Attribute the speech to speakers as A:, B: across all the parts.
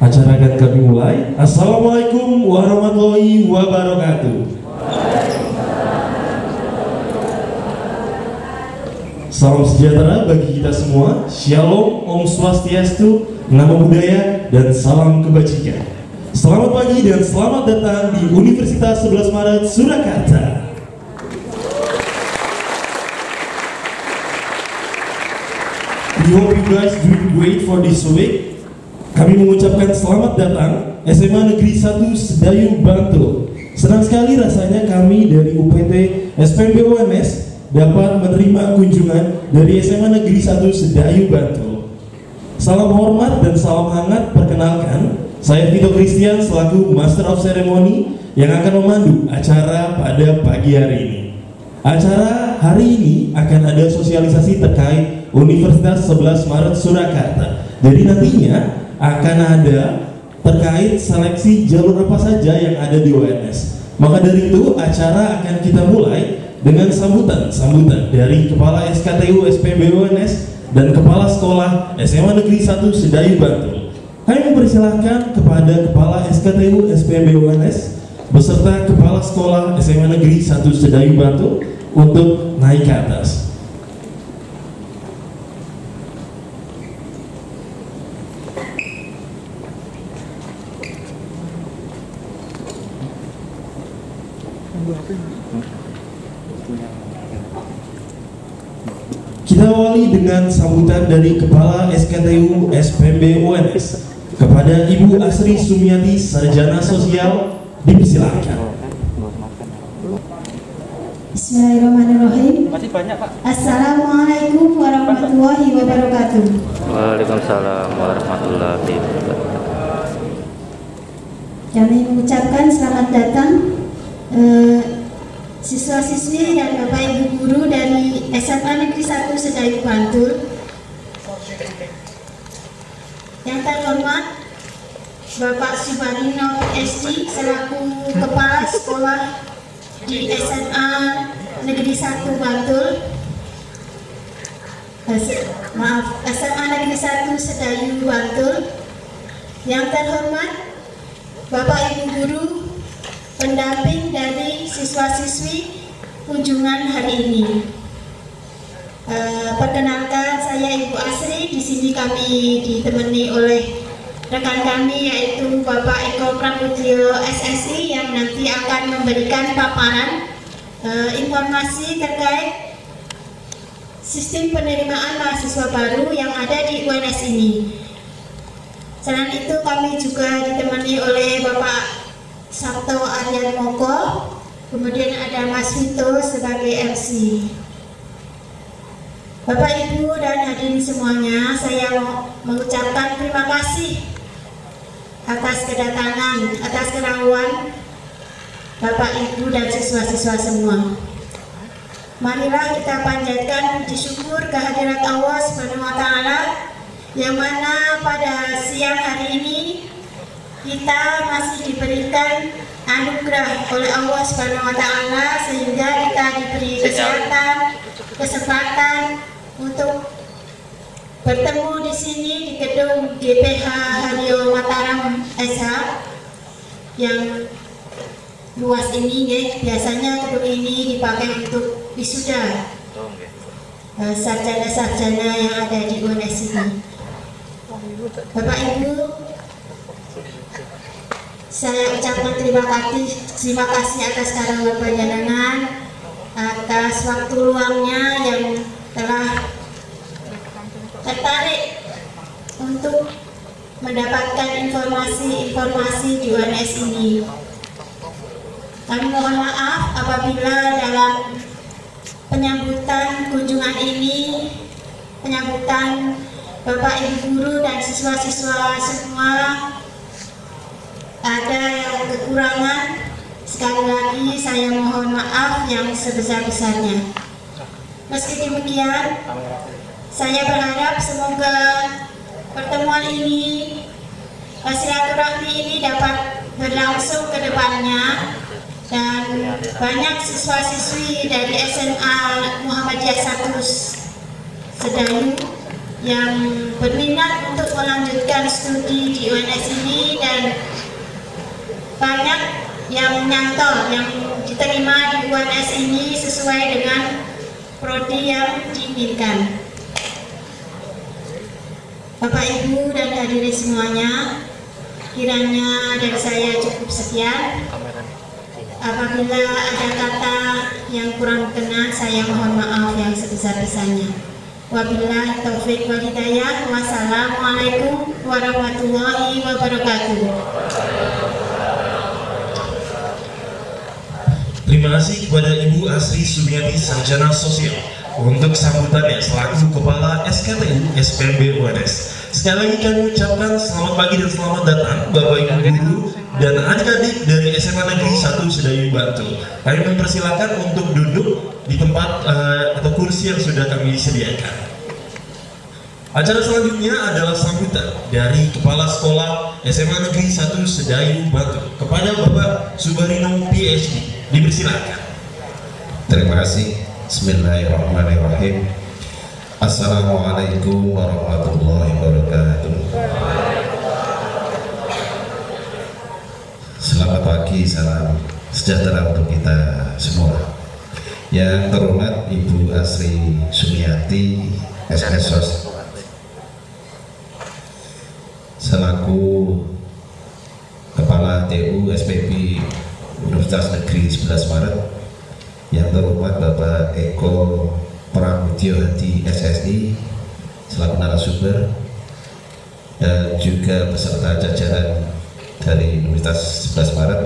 A: Acara akan kami mulai. Assalamualaikum warahmatullahi wabarakatuh. Salam sejahtera bagi kita semua. Shalom, Om Swastiastu, Namo Buddhaya, dan salam kebajikan. Selamat pagi dan selamat datang di Universitas 11 Maret Surakarta. We hope you guys doing great for this week. Kami mengucapkan selamat datang SMA Negeri 1 Sedayu Bantul. Senang sekali rasanya kami dari UPT SPMB UNS dapat menerima kunjungan dari SMA Negeri 1 Sedayu Bantul. Salam hormat dan salam hangat. Perkenalkan, saya Vito Christian selaku Master of Ceremony yang akan memandu acara pada pagi hari ini. Acara hari ini akan ada sosialisasi terkait Universitas 11 Maret Surakarta. Jadi nantinya akan ada terkait seleksi jalur apa saja yang ada di UNS. Maka dari itu acara akan kita mulai dengan sambutan dari Kepala SKTU SPMB UNS dan Kepala Sekolah SMA Negeri 1 Sedayu Bantul. Kami mempersilahkan kepada Kepala SKTU SPMB UNS beserta Kepala Sekolah SMA Negeri 1 Sedayu Bantul untuk naik ke atas. Kita awali dengan sambutan dari Kepala SKTU SPMB UNS kepada Ibu Asri Sumiati, Sarjana Sosial, dipersilakan.
B: Bismillahirrahmanirrahim.
C: Masih banyak, Pak.
B: Assalamualaikum warahmatullahi wabarakatuh.
C: Waalaikumsalam warahmatullahi wabarakatuh.
B: Kami mengucapkan selamat datang siswa-siswi dan Bapak Ibu guru dari SMA Negeri 1 Sedayu Bantul. Yang terhormat Bapak Subarino SD selaku Kepala Sekolah di SMA Negeri 1 Bantul. SMA Negeri 1 Sedayu Bantul. Yang terhormat Bapak Ibu guru pendamping dari siswa-siswi kunjungan hari ini. Perkenalkan, saya Ibu Asri. Di sini kami ditemani oleh rekan kami yaitu Bapak Eko Prabudyo SSI yang nanti akan memberikan paparan informasi terkait sistem penerimaan mahasiswa baru yang ada di UNS ini. Selain itu kami juga ditemani oleh Bapak Sabto Aryan Moko, kemudian ada Mas Vito sebagai MC. Bapak Ibu dan hadirin semuanya, saya mau mengucapkan terima kasih atas kedatangan, atas kerawan Bapak Ibu dan siswa-siswa semua. Marilah kita panjatkan puji syukur kehadirat Allah Subhanahu wa Ta'ala, yang mana pada siang hari ini kita masih diberikan anugerah oleh Allah Subhanahu wa Ta'ala sehingga kita diberi kesempatan untuk bertemu di sini di gedung GPH Haryo Mataram SH yang luas ini ya. Biasanya gedung ini dipakai untuk wisuda sarjana-sarjana yang ada di UNS ini. Bapak Ibu, saya ucapkan terima kasih atas karunia panjenengan, atas waktu luangnya yang telah tertarik untuk mendapatkan informasi-informasi di UNS ini. Kami mohon maaf apabila dalam penyambutan kunjungan ini, penyambutan Bapak Ibu guru dan siswa-siswa semua ada yang kekurangan. Sekali lagi saya mohon maaf yang sebesar-besarnya. Meski demikian, saya berharap semoga pertemuan ini, silaturahmi ini dapat berlangsung ke depannya dan banyak siswa-siswi dari SMA Muhammadiyah 1 Sedayu yang berminat untuk melanjutkan studi di UNS ini, dan banyak yang nyantol yang diterima di UNS ini sesuai dengan prodi yang diinginkan. Bapak Ibu dan hadirin semuanya, kiranya dari saya cukup sekian. Apabila ada kata yang kurang berkenan, saya mohon maaf yang sebesar-besarnya. Wabillahi taufik wal hidayah. Wassalamualaikum warahmatullahi wabarakatuh.
A: Terima kasih kepada Ibu Asri Sumiati, Sarjana Sosial, untuk sambutannya selaku Kepala SKTU SPB UNS. Sekali lagi kami ucapkan selamat pagi dan selamat datang Bapak Ibu Guru dan adik-adik dari SMA Negeri 1 Sedayu Bantul. Kami mempersilakan untuk duduk di tempat atau kursi yang sudah kami sediakan. Acara selanjutnya adalah sambutan dari Kepala Sekolah SMA Negeri 1 Sedayu Bantul kepada Bapak Subarino PhD. Dipersilakan.
D: Terima kasih. Bismillahirrahmanirrahim. Assalamualaikum warahmatullahi wabarakatuh. Selamat pagi, salam sejahtera untuk kita semua. Yang terhormat Ibu Asri Sumiati, SSOS, selaku Kepala TU SPB Universitas Negeri 11 Maret. Yang terhormat Bapak Eko Pramudyo Hadi SSI selaku narasumber, dan juga beserta jajaran dari Universitas 11 Maret,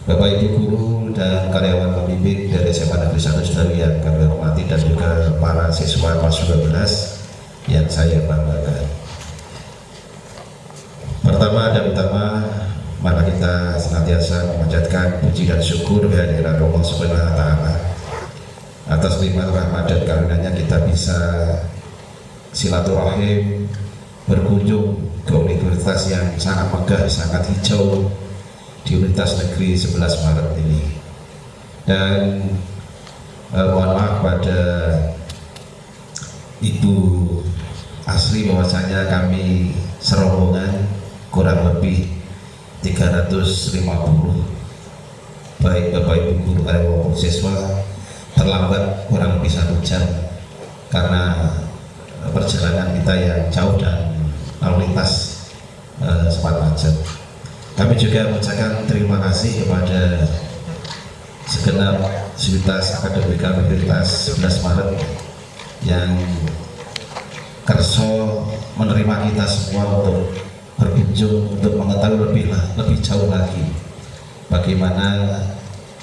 D: Bapak Ibu guru dan karyawan pembimbing dari SMA Negeri 1 Sedayu yang kami hormati, dan juga para siswa kelas 12 yang saya banggakan. Pertama dan utama, maka kita senantiasa memanjatkan puji dan syukur kehadiran Allah Subhanahu wa Ta'ala atas nikmat rahmat dan karunia-Nya kita bisa silaturahim berkunjung ke universitas yang sangat megah, sangat hijau di Universitas Negeri 11 Maret ini. Dan mohon maaf pada Ibu Asri bahwasanya kami serombongan kurang lebih 350 baik Bapak Ibu guru maupun siswa terlambat kurang lebih 1 jam karena perjalanan kita yang jauh dan lalu lintas sempat macet. Kami juga mengucapkan terima kasih kepada segenap sivitas akademika Universitas 11 Maret yang kerso menerima kita semua untuk berkunjung, untuk mengetahui lebih jauh lagi bagaimana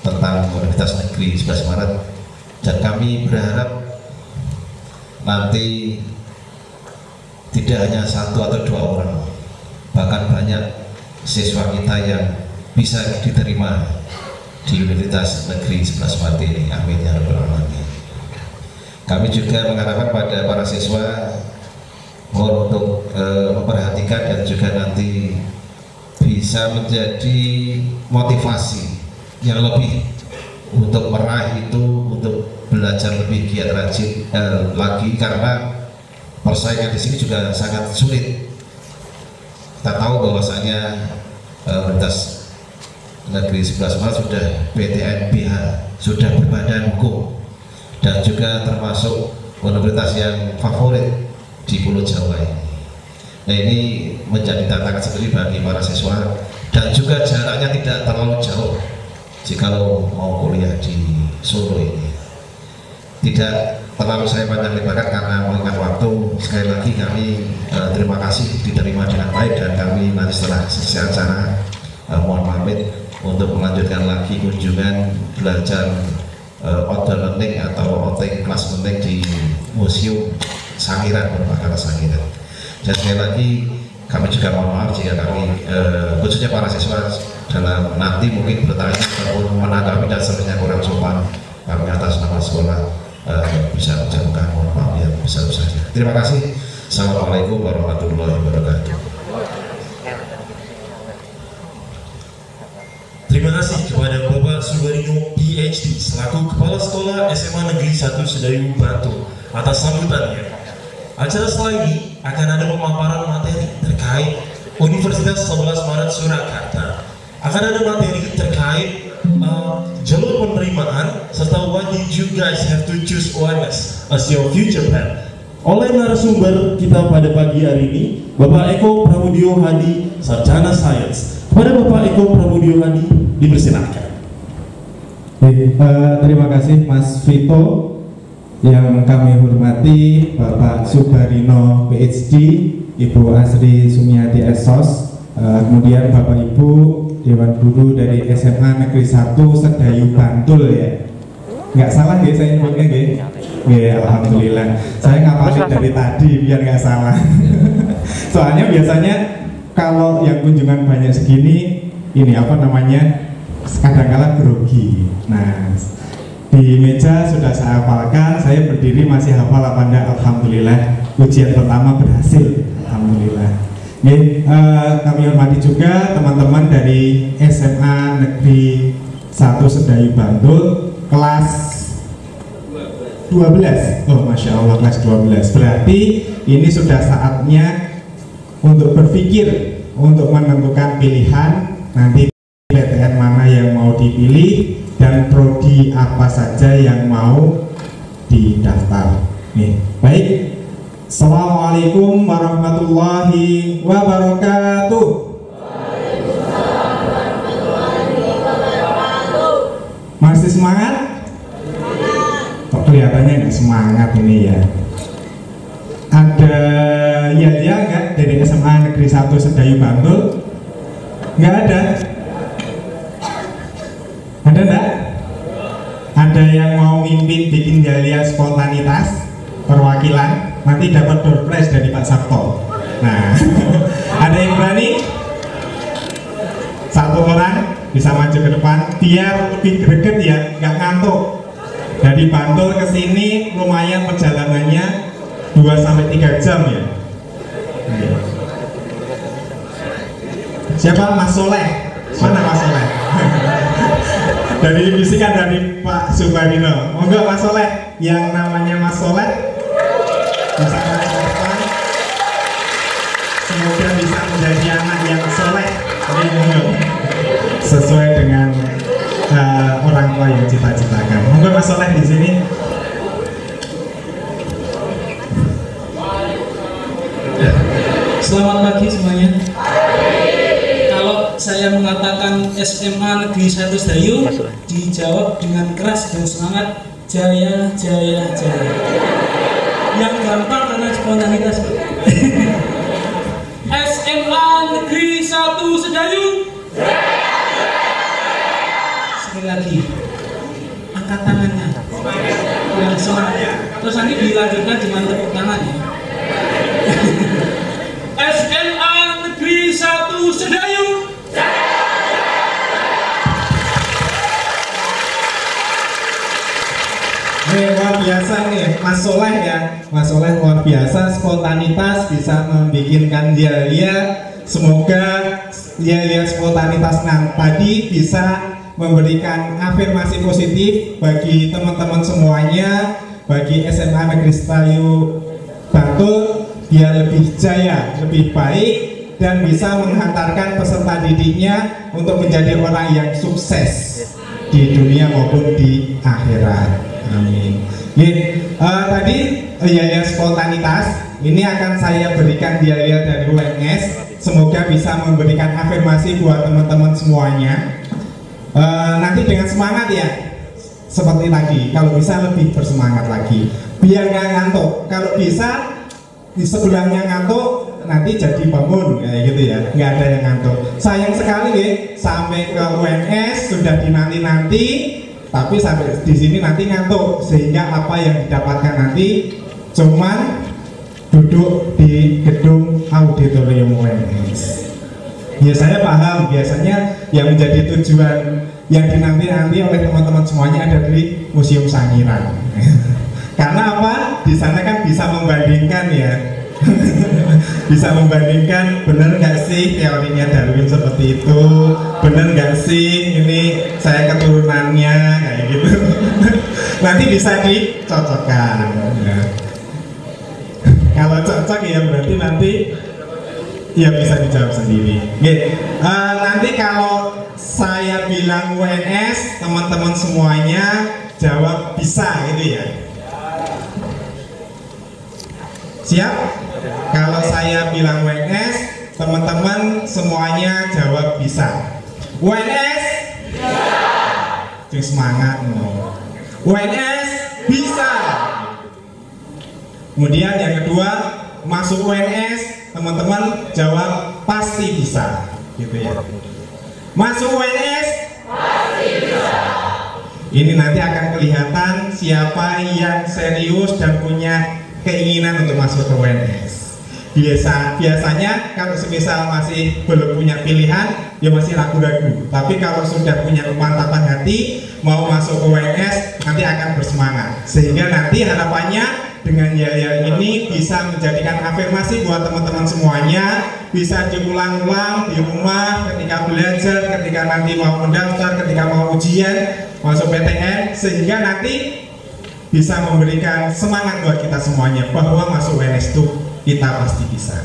D: tentang Universitas Negeri 11 Maret. Dan kami berharap nanti tidak hanya 1 atau 2 orang, bahkan banyak siswa kita yang bisa diterima di Universitas Negeri 11 Maret ini. Amin ya rabbal alamin. Kami juga mengharapkan pada para siswa untuk memperhatikan dan juga nanti bisa menjadi motivasi yang lebih untuk meraih itu, untuk belajar lebih giat rajin lagi, karena persaingan di sini juga sangat sulit. Kita tahu bahwasanya Universitas Negeri 11 Maret sudah PTNBH, sudah berbadan hukum, dan juga termasuk universitas yang favorit di Pulau Jawa ini. Nah, ini menjadi tantangan sendiri bagi para siswa, dan juga jaraknya tidak terlalu jauh jikalau mau kuliah di Solo ini. Tidak terlalu saya panjang lebarkan karena mengingat waktu. Sekali lagi kami terima kasih diterima dengan baik, dan kami nanti setelah selesai acara mohon pamit untuk melanjutkan lagi kunjungan belajar outdoor learning atau outing class learning di Museum Sangiran, Berpakara Sangiran. Dan sekali lagi kami juga mohon maaf jika kami khususnya para siswa dalam nanti mungkin bertanya ataupun menanggapi dan sebenarnya kurang sopan, kami atas nama sekolah bisa mengucapkan mohon maaf yang besar-besarnya. Terima kasih. Assalamualaikum warahmatullahi wabarakatuh.
A: Terima kasih kepada Bapak Subarino PhD selaku Kepala Sekolah SMA Negeri 1 Sedayu Bantul atas sambutannya. Acara selanjutnya akan ada pemaparan materi terkait Universitas 11 Maret Surakarta. Akan ada materi terkait jalur penerimaan serta what you guys have to choose UMS as your future plan. Oleh narasumber kita pada pagi hari ini, Bapak Eko Pramudio Hadi, Sarjana Sains. Kepada Bapak Eko Pramudio Hadi, dipersilakan.
E: Terima kasih Mas Vito. Yang kami hormati Bapak Subarino PhD, Ibu Asri Sumiati SOS, kemudian Bapak Ibu Dewan Guru dari SMA Negeri 1 Sedayu Bantul ya. Nggak salah ya saya nyebutnya ya? Alhamdulillah. Saya ngapalin dari tadi biar nggak salah. Soalnya biasanya kalau yang kunjungan banyak segini, ini apa namanya, kadang-kala grogi. Nah, di meja sudah saya hafalkan, saya berdiri masih hafal apa enggak? Alhamdulillah, ujian pertama berhasil, Alhamdulillah. Kami hormati juga teman-teman dari SMA Negeri 1 Sedayu Bantul, kelas 12. Oh, Masya Allah, kelas 12. Berarti ini sudah saatnya untuk berpikir, untuk menentukan pilihan nanti PTN mana yang mau dipilih dan prodi apa saja yang mau didaftar. Baik. Assalamualaikum warahmatullahi wabarakatuh. Masih semangat? Kok kelihatannya nggak semangat ini ya? Ada ya nggak dari SMA Negeri 1 Sedayu Bantul? Nggak ada. Ada enggak? Ada yang mau mimpin bikin galia spontanitas perwakilan, nanti dapat door prize dari Pak Sabto. Nah, ada yang berani? Satu orang bisa maju ke depan biar lebih greget ya, nggak ngantuk. Dari Bantul ke sini lumayan perjalanannya 2-3 jam ya. Siapa? Mas Soleh. Mana Mas Soleh? Dari bisikan dari Pak Subarino. Monggo Mas Soleh, yang namanya Mas Soleh bisa mengucapkan semoga bisa menjadi anak yang soleh, sesuai dengan orang tua yang cita-citakan. Monggo Mas Soleh di sini.
F: Selamat pagi semuanya. Kalau saya mengatakan SMA Negeri 1 Sedayu, dijawab dengan keras dan semangat, jaya, jaya, jaya. Yang gampang karena spontanitas. SMA Negeri 1 Sedayu. Sekali lagi, angkat tangannya. Yang semangat. Terus nanti dilanjutkan dengan tepuk tangan ya. SMA Negeri 1 Sedayu.
E: Luar biasa nih Mas Soleh ya. Mas Soleh luar biasa, spontanitas bisa membikinkan dia. Semoga dia spontanitas tadi bisa memberikan afirmasi positif bagi teman-teman semuanya, bagi SMA Negeri Sedayu Bantul, biar lebih jaya, lebih baik, dan bisa menghantarkan peserta didiknya untuk menjadi orang yang sukses di dunia maupun di akhirat. Amin. Tadi ya spontanitas ini akan saya berikan dia dari UNS. Semoga bisa memberikan afirmasi buat teman-teman semuanya. Nanti dengan semangat ya, seperti tadi. Kalau bisa lebih bersemangat lagi, biar nggak ngantuk. Kalau bisa di sebelahnya ngantuk, nanti jadi bangun kayak gitu ya, nggak ada yang ngantuk. Sayang sekali ya, sampai ke UNS sudah dinanti-nanti, tapi sampai di sini nanti ngantuk, sehingga apa yang didapatkan nanti cuman duduk di gedung auditorium UNS. Ya saya paham, biasanya yang menjadi tujuan yang dinanti-nanti oleh teman-teman semuanya ada di Museum Sangiran. Karena apa? Di sana kan bisa membandingkan ya. Bisa membandingkan, benar nggak sih teorinya Darwin seperti itu, benar nggak sih ini saya keturunannya kayak gitu. Nanti bisa dicocokkan ya. Kalau cocok ya berarti nanti ya bisa dijawab sendiri. Nanti kalau saya bilang UNS, teman-teman semuanya jawab bisa gitu ya. Siap? Kalau saya bilang UNS, teman-teman semuanya jawab bisa. UNS? Bisa. Semangat no. UNS bisa. Kemudian yang kedua, masuk UNS, teman-teman jawab pasti bisa, gitu ya. Masuk UNS pasti bisa. Ini nanti akan kelihatan siapa yang serius dan punya keinginan untuk masuk ke UNS. Biasanya kalau semisal masih belum punya pilihan, ya masih ragu-ragu. Tapi kalau sudah punya kemantapan hati mau masuk ke UNS, nanti akan bersemangat. Sehingga nanti harapannya dengan yel-yel ini bisa menjadikan afirmasi buat teman-teman semuanya, bisa diulang-ulang di rumah ketika belajar, ketika nanti mau mendaftar, ketika mau ujian, masuk PTN, sehingga nanti bisa memberikan semangat buat kita semuanya bahwa masuk UNS itu kita pasti bisa.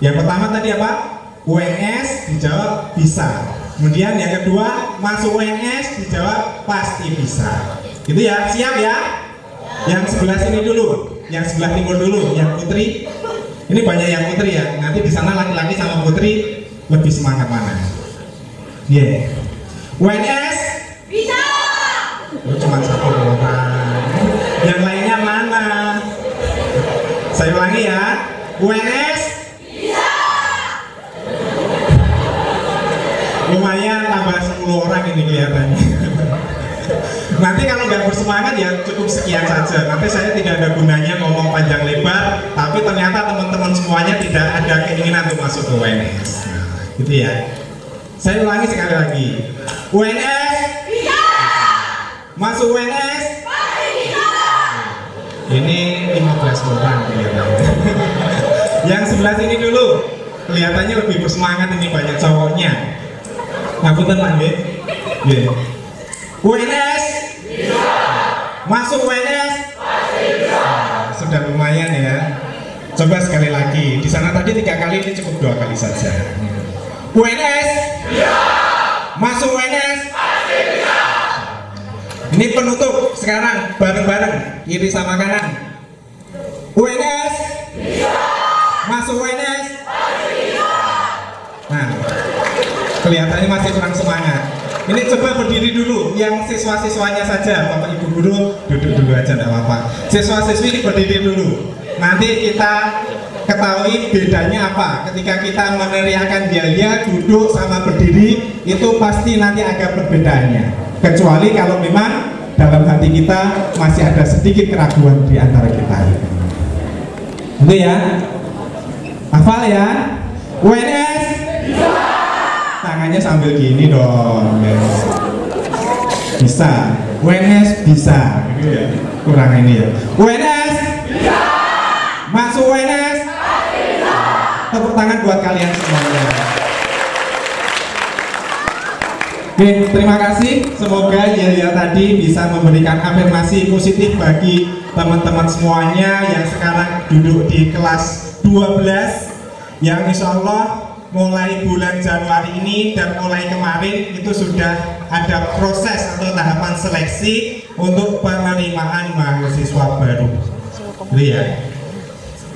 E: Yang pertama tadi apa? UNS dijawab bisa. Kemudian yang kedua, masuk UNS dijawab pasti bisa. Gitu ya, siap ya? Yang sebelah sini dulu, yang sebelah timur dulu, yang putri. Ini banyak yang putri ya. Nanti di sana laki-laki sama putri lebih semangat mana? Yeah. UNS bisa. Oh, cuma satu orang. Yang lainnya mana? Saya ulangi ya. UNS bisa. Lumayan tambah 10 orang ini kelihatannya. Nanti kalau nggak bersemangat ya cukup sekian saja. Nanti saya tidak ada gunanya ngomong panjang lebar, tapi ternyata teman-teman semuanya tidak ada keinginan untuk masuk ke UNS. Nah, gitu ya. Saya ulangi sekali lagi. UNS bisa. Masuk UNS bisa. Ini 15 orang kelihatannya. Yang sebelah sini dulu, kelihatannya lebih bersemangat, ini banyak cowoknya. Ngapunten Pak nggih. Nggih. UNS bisa. Masuk UNS pasti bisa. Sudah lumayan ya. Coba sekali lagi. Di sana tadi 3 kali, ini cukup 2 kali saja. UNS bisa. Masuk UNS pasti bisa. Ini penutup sekarang bareng-bareng, kiri sama kanan. UNS bisa. Masuk UNS pasti bisa. Nah, kelihatannya masih kurang semangat. Ini coba berdiri dulu, yang siswa-siswanya saja, Bapak Ibu guru duduk dulu aja, tidak apa-apa. Siswa-siswi berdiri dulu. Nanti kita ketahui bedanya apa. Ketika kita meneriakan dia duduk sama berdiri, itu pasti nanti agak perbedaannya. Kecuali kalau memang dalam hati kita masih ada sedikit keraguan di antara kita. Itu ya. Hafal ya. UNS bisa. Tangannya sambil gini dong, guys. Bisa. UNS bisa. Gitu ya. Kurang ini ya. UNS bisa. Masuk UNS bisa. Tepuk tangan buat kalian semuanya. Oke, terima kasih. Semoga ya tadi bisa memberikan afirmasi positif bagi teman-teman semuanya yang sekarang duduk di kelas 12, yang insya Allah mulai bulan Januari ini dan mulai kemarin itu sudah ada proses atau tahapan seleksi untuk penerimaan mahasiswa baru. Jadi ya,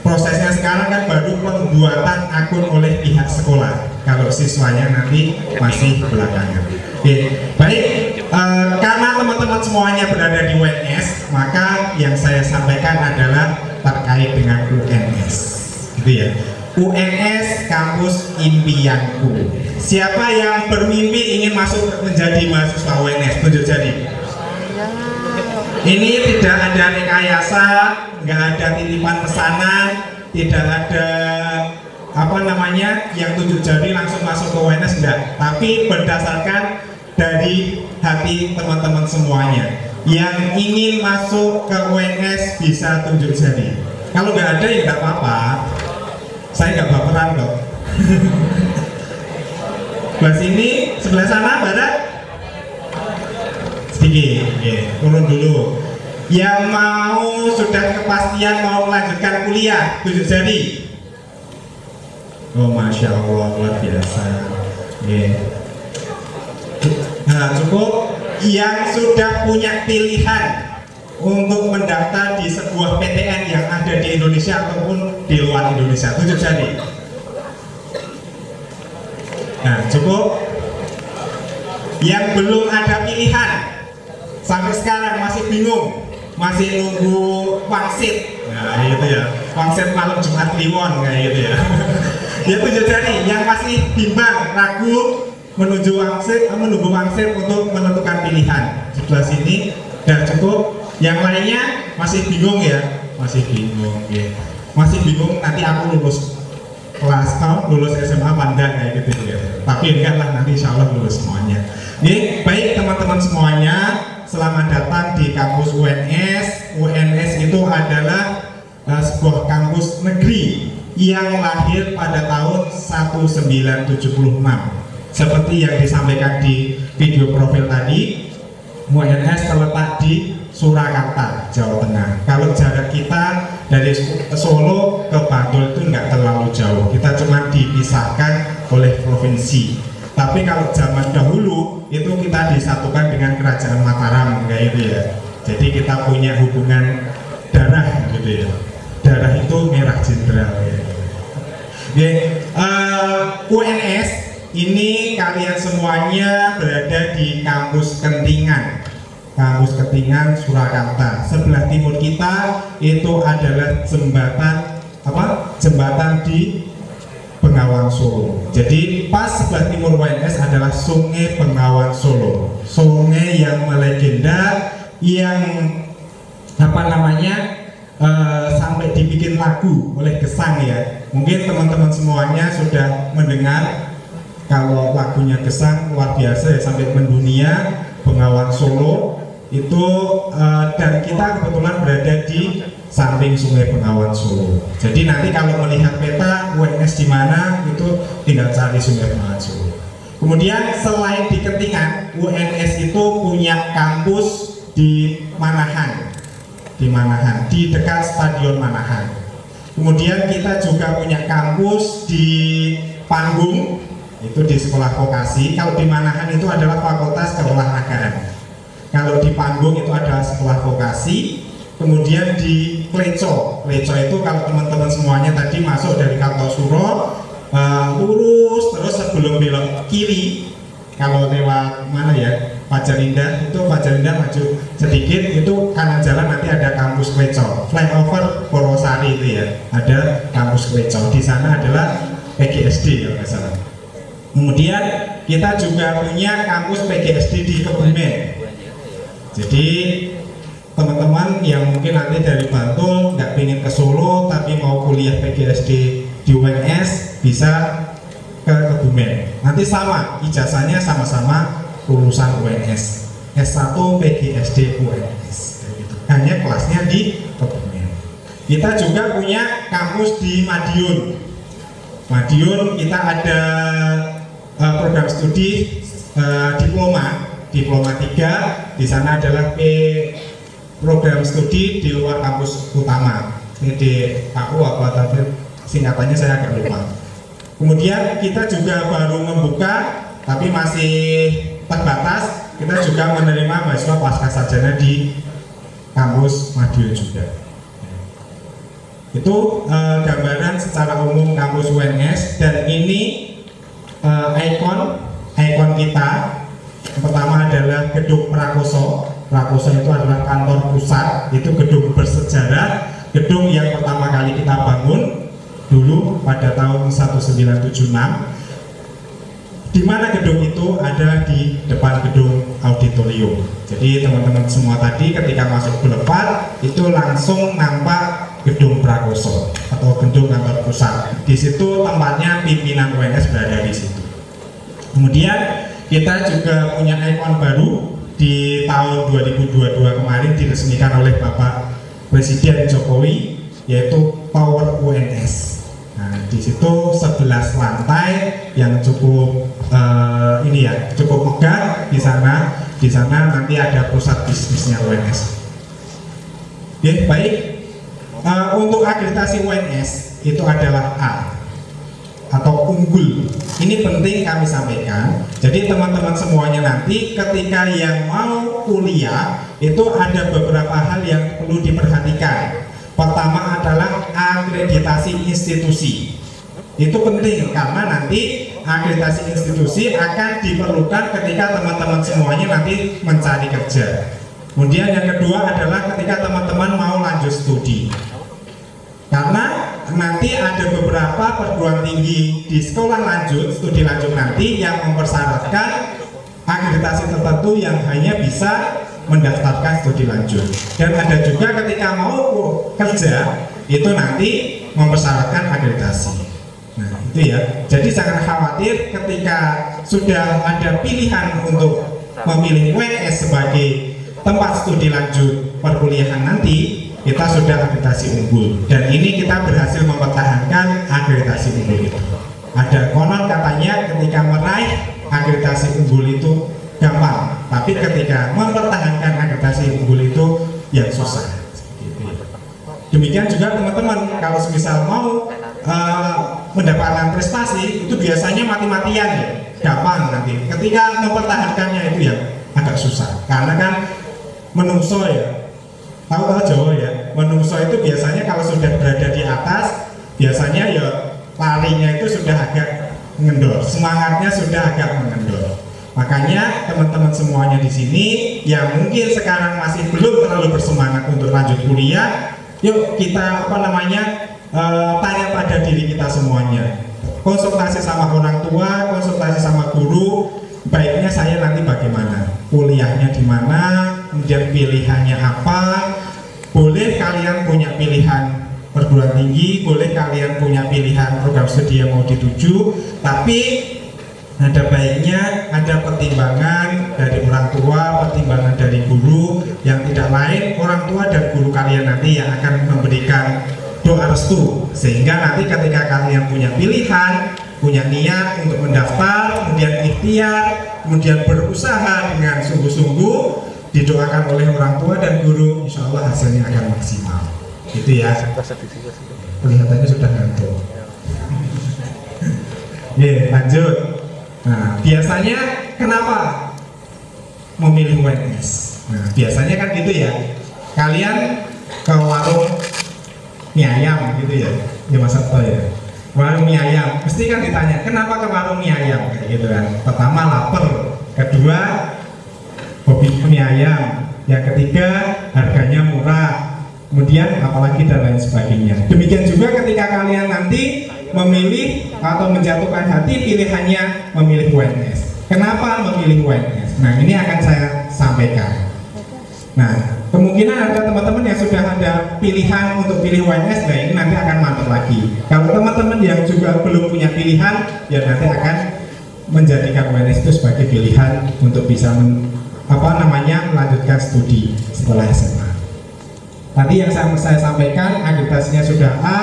E: prosesnya sekarang kan baru pembuatan akun oleh pihak sekolah. Kalau siswanya nanti masih belakangan. Oke, baik. Karena teman-teman semuanya berada di UNS, maka yang saya sampaikan adalah terkait dengan UNS. Gitu ya. UNS kampus impianku. Siapa yang bermimpi ingin masuk menjadi mahasiswa UNS? Tunjuk jari. Ini tidak ada rekayasa, nggak ada titipan pesanan, tidak ada apa namanya yang tunjuk jari langsung masuk ke UNS, enggak. Tapi berdasarkan dari hati teman-teman semuanya. Yang ingin masuk ke UNS bisa tunjuk jari. Kalau nggak ada ya nggak apa-apa. Saya nggak baperan kok. Sebelah sini, sebelah sana barat sedikit, turun dulu. Yang mau sudah kepastian mau melanjutkan kuliah, tunjuk jari. Oh, Masya Allah, luar biasa. Nah, cukup. Yang sudah punya pilihan untuk mendaftar di sebuah PTN yang ada di Indonesia ataupun di luar Indonesia, tunjuk jari. Nah, cukup. Yang belum ada pilihan sampai sekarang masih bingung, masih nunggu wangsit. Nah, itu ya, wangsit malam Jumat Kliwon kayak gitu ya. Ya, tunjuk jari. Yang masih bimbang, ragu, menunggu wangsit untuk menentukan pilihan. Sebelah sini. Dan cukup. Yang lainnya masih bingung ya, masih bingung ya. Masih bingung nanti aku lulus kelas lulus SMA pandang kayak gitu ya. Tapi enggak lah, nanti insya Allah lulus semuanya. Oke, baik teman-teman semuanya, selamat datang di kampus UNS. UNS itu adalah sebuah kampus negeri yang lahir pada tahun 1976. Seperti yang disampaikan di video profil tadi, UNS terletak di Surakarta, Jawa Tengah. Kalau jarak kita dari Solo ke Bantul itu nggak terlalu jauh, kita cuma dipisahkan oleh provinsi. Tapi kalau zaman dahulu itu kita disatukan dengan Kerajaan Mataram kayak gitu ya. Jadi kita punya hubungan darah gitu ya. Darah itu merah jenderal ya. UNS ini kalian semuanya berada di kampus Kentingan. Kampus Kentingan, Surakarta. Sebelah timur kita itu adalah jembatan di Bengawan Solo. Jadi pas sebelah timur UNS adalah Sungai Bengawan Solo. Sungai yang melegenda, yang sampai dibikin lagu oleh Gesang ya. Mungkin teman-teman semuanya sudah mendengar kalau lagunya Gesang luar biasa ya, sampai mendunia. Bengawan Solo itu dan kita kebetulan berada di samping Sungai Bengawan Solo. Jadi nanti kalau melihat peta UNS di mana itu tinggal cari Sungai Bengawan Solo. Kemudian selain di Kentingan, UNS itu punya kampus di Manahan, di dekat Stadion Manahan. Kemudian kita juga punya kampus di Panggung, itu di sekolah vokasi. Kalau di Manahan itu adalah Fakultas Keolahragaan. Kalau di Panggung itu adalah sekolah vokasi. Kemudian di Kleco itu kalau teman-teman semuanya tadi masuk dari Kartosuro, lurus terus sebelum belok kiri, kalau lewat mana ya, Fajar Indah, itu Fajar Indah maju sedikit, itu kanan jalan nanti ada kampus Kleco, flyover Porosari itu ya, ada kampus Kleco. Di sana adalah PGSD kalau nggak salah. Kemudian kita juga punya kampus PGSD di Kebumen. Jadi teman-teman yang mungkin nanti dari Bantul nggak pengen ke Solo tapi mau kuliah PGSD di UNS bisa ke Kebumen. Nanti sama, ijazahnya sama-sama lulusan UNS, S1 PGSD UNS. Hanya kelasnya di Kebumen. Kita juga punya kampus di Madiun. Madiun kita ada program studi diploma 3. Di sana adalah program studi di luar kampus utama, PDKU apa tapi singkatannya saya agak lupa. Kemudian kita juga baru membuka tapi masih terbatas, kita juga menerima mahasiswa pascasarjana di kampus Madiun juga. Itu gambaran secara umum kampus UNS, dan ini ikon kita. Yang pertama adalah gedung Prakoso. Prakoso itu adalah kantor pusat, itu gedung bersejarah, gedung yang pertama kali kita bangun dulu pada tahun 1976. Di mana gedung itu adalah di depan gedung auditorium. Jadi teman-teman semua tadi ketika masuk Boulevard itu langsung nampak gedung Prakoso atau gedung kantor pusat. Di situ tempatnya pimpinan UNS berada di situ. Kemudian kita juga punya ikon baru di tahun 2022 kemarin diresmikan oleh Bapak Presiden Jokowi, yaitu Tower UNS. Nah, di situ 11 lantai yang cukup cukup megah di sana. Di sana nanti ada pusat bisnisnya UNS. Ya, baik. Untuk akreditasi UNS itu adalah A atau unggul. Ini penting kami sampaikan. Jadi teman-teman semuanya nanti ketika yang mau kuliah itu ada beberapa hal yang perlu diperhatikan. Pertama adalah akreditasi institusi. Itu penting karena nanti akreditasi institusi akan diperlukan ketika teman-teman semuanya nanti mencari kerja. Kemudian yang kedua adalah ketika teman-teman mau lanjut studi. Karena nanti ada beberapa perguruan tinggi di sekolah lanjut, studi lanjut nanti yang mempersyaratkan akreditasi tertentu yang hanya bisa mendaftarkan studi lanjut. Dan ada juga ketika mau kerja itu nanti mempersyaratkan akreditasi. Nah itu ya. Jadi jangan khawatir ketika sudah ada pilihan untuk memilih UNS sebagai tempat studi lanjut perkuliahan nanti, kita sudah akreditasi unggul. Dan ini kita berhasil mempertahankan akreditasi unggul itu. Ada konon katanya ketika meraih akreditasi unggul itu gampang, tapi ketika mempertahankan akreditasi unggul itu yang susah. Demikian juga teman-teman kalau misal mau mendapatkan prestasi itu biasanya mati-matian ya, gampang nanti. Ketika mempertahankannya itu yang agak susah, karena kan menungso ya, tahu Jawa ya, menungso itu biasanya kalau sudah berada di atas biasanya ya larinya itu sudah agak mengendor, semangatnya sudah agak mengendor. Makanya teman-teman semuanya di sini yang mungkin sekarang masih belum terlalu bersemangat untuk lanjut kuliah, yuk kita tanya pada diri kita semuanya. Konsultasi sama orang tua, konsultasi sama guru, baiknya saya nanti bagaimana, kuliahnya di mana, kemudian pilihannya apa. Boleh kalian punya pilihan perguruan tinggi, boleh kalian punya pilihan program studi yang mau dituju, tapi ada baiknya ada pertimbangan dari orang tua, pertimbangan dari guru, yang tidak lain orang tua dan guru kalian nanti yang akan memberikan doa restu, sehingga nanti ketika kalian punya pilihan, punya niat untuk mendaftar, kemudian ikhtiar, kemudian berusaha dengan sungguh-sungguh, didoakan oleh orang tua dan guru, insya Allah hasilnya akan maksimal. Gitu ya. Kelihatannya sudah ngantuk. Lanjut. Nah, biasanya kenapa memilih UNS? Nah, biasanya kan gitu ya. Kalian ke warung mie ayam gitu ya, Mas Sabto ya. Warung mie ayam, pasti kan ditanya, kenapa ke warung mie ayam? Kayak gitu kan. Pertama lapar, kedua hobi mie ayam, yang ketiga harganya murah, kemudian apalagi dan lain sebagainya. Demikian juga ketika kalian nanti memilih atau menjatuhkan hati pilihannya memilih UNS. Kenapa memilih UNS? Nah ini akan saya sampaikan. Nah kemungkinan ada teman-teman yang sudah ada pilihan untuk pilih UNS, nah ini nanti akan mantap lagi. Kalau teman-teman yang juga belum punya pilihan, ya nanti akan menjadikan UNS itu sebagai pilihan untuk bisa melanjutkan studi setelah SMA. Tadi yang saya sampaikan akreditasinya sudah A,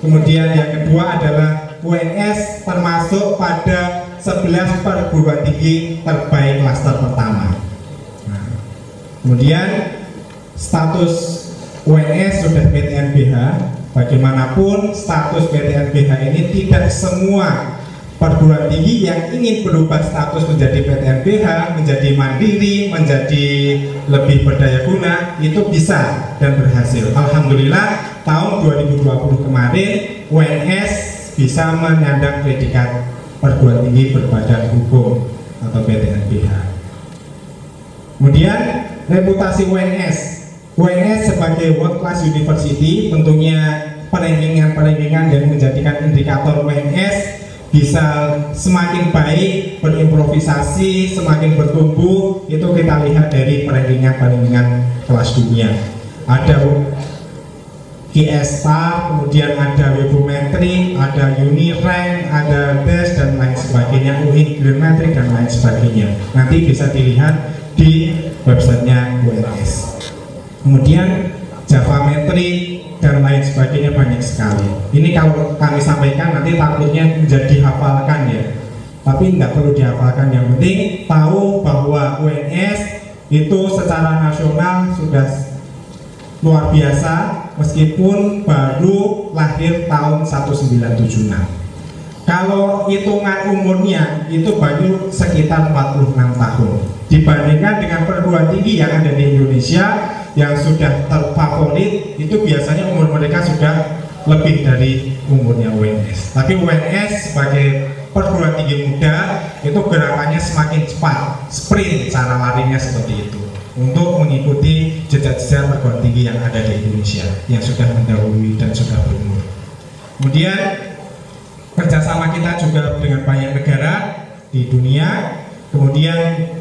E: kemudian yang kedua adalah UNS termasuk pada 11 perguruan tinggi terbaik klaster pertama. Nah, kemudian status UNS sudah PTNBH. Bagaimanapun status PTNBH ini tidak semua perguruan tinggi yang ingin berubah status menjadi PTNBH, menjadi mandiri, menjadi lebih berdaya guna, itu bisa dan berhasil. Alhamdulillah tahun 2020 kemarin UNS bisa menyandang predikat perguruan tinggi berbadan hukum atau PTNBH. Kemudian reputasi UNS sebagai world class university, tentunya perenggingan yang menjadikan indikator UNS bisa semakin baik, berimprovisasi, semakin bertumbuh, itu kita lihat dari perenggingan kelas dunia. Ada GSA, kemudian ada Webometri, ada Unirank, ada DES dan lain sebagainya, UI Greenmetric dan lain sebagainya. Nanti bisa dilihat di websitenya UNS. Kemudian Javametri dan lain sebagainya banyak sekali. Ini kalau kami sampaikan nanti takutnya menjadi dihafalkan ya, tapi nggak perlu dihafalkan. Yang penting tahu bahwa UNS itu secara nasional sudah luar biasa meskipun baru lahir tahun 1976. Kalau hitungan umurnya itu baru sekitar 46 tahun dibandingkan dengan perguruan tinggi yang ada di Indonesia yang sudah terfavorit, itu biasanya umur mereka sudah lebih dari umurnya UNS. Tapi UNS sebagai perguruan tinggi muda itu gerakannya semakin cepat, sprint cara larinya seperti itu, untuk mengikuti jejak-jejak perguruan tinggi yang ada di Indonesia yang sudah mendahului dan sudah berumur. Kemudian kerjasama kita juga dengan banyak negara di dunia. Kemudian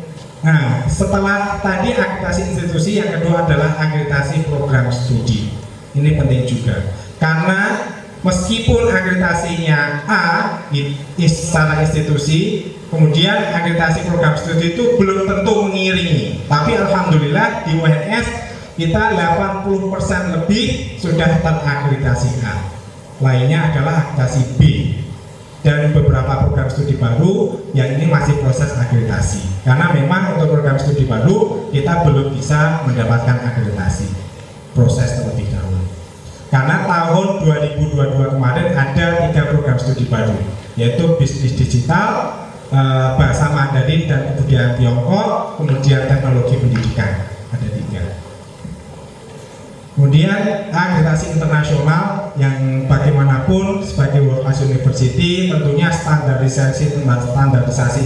E: setelah tadi akreditasi institusi, yang kedua adalah akreditasi program studi. Ini penting juga, karena meskipun akreditasinya A secara institusi, kemudian akreditasi program studi itu belum tentu mengiringi. Tapi alhamdulillah di UNS kita 80% lebih sudah terakreditasi A. Lainnya adalah akreditasi B. Dan beberapa program studi baru yang ini masih proses akreditasi, karena memang untuk program studi baru kita belum bisa mendapatkan akreditasi, proses terlebih dahulu. Karena tahun 2022 kemarin ada 3 program studi baru, yaitu bisnis digital, bahasa Mandarin dan kebudayaan Tiongkok, kemudian teknologi pendidikan, ada 3. Kemudian akreditasi internasional yang bagaimanapun sebagai World Class University tentunya standarisasi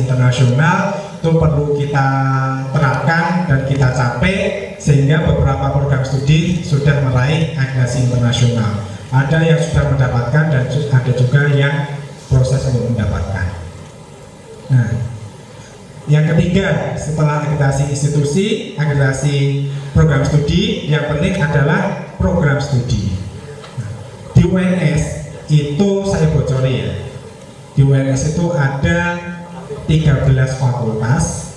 E: internasional itu perlu kita terapkan dan kita capai, sehingga beberapa program studi sudah meraih akreditasi internasional. Ada yang sudah mendapatkan dan ada juga yang proses untuk mendapatkan. Nah, yang ketiga setelah akreditasi institusi, akreditasi program studi, yang penting adalah program studi. Di UNS itu saya bocori ya, di UNS itu ada 13 fakultas,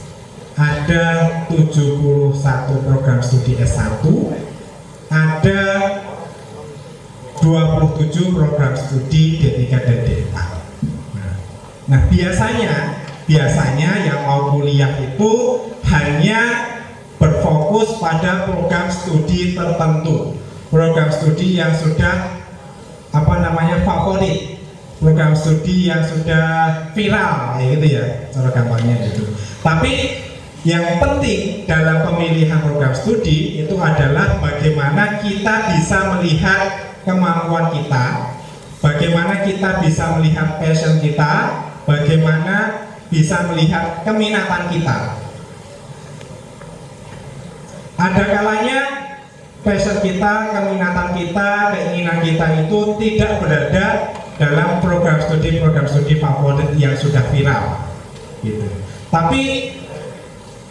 E: ada 71 program studi S1, ada 27 program studi D3 dan D4. Nah, biasanya yang mau kuliah itu hanya berfokus pada program studi tertentu, program studi yang sudah favorit, program studi yang sudah viral, gitu ya, cara gampangnya gitu. Tapi yang penting dalam pemilihan program studi itu adalah bagaimana kita bisa melihat kemampuan kita, bagaimana kita bisa melihat passion kita, bagaimana bisa melihat keminatan kita. Ada kalanya passion kita, keminatan kita, keinginan kita itu tidak berada dalam program studi favorit yang sudah viral, gitu. Tapi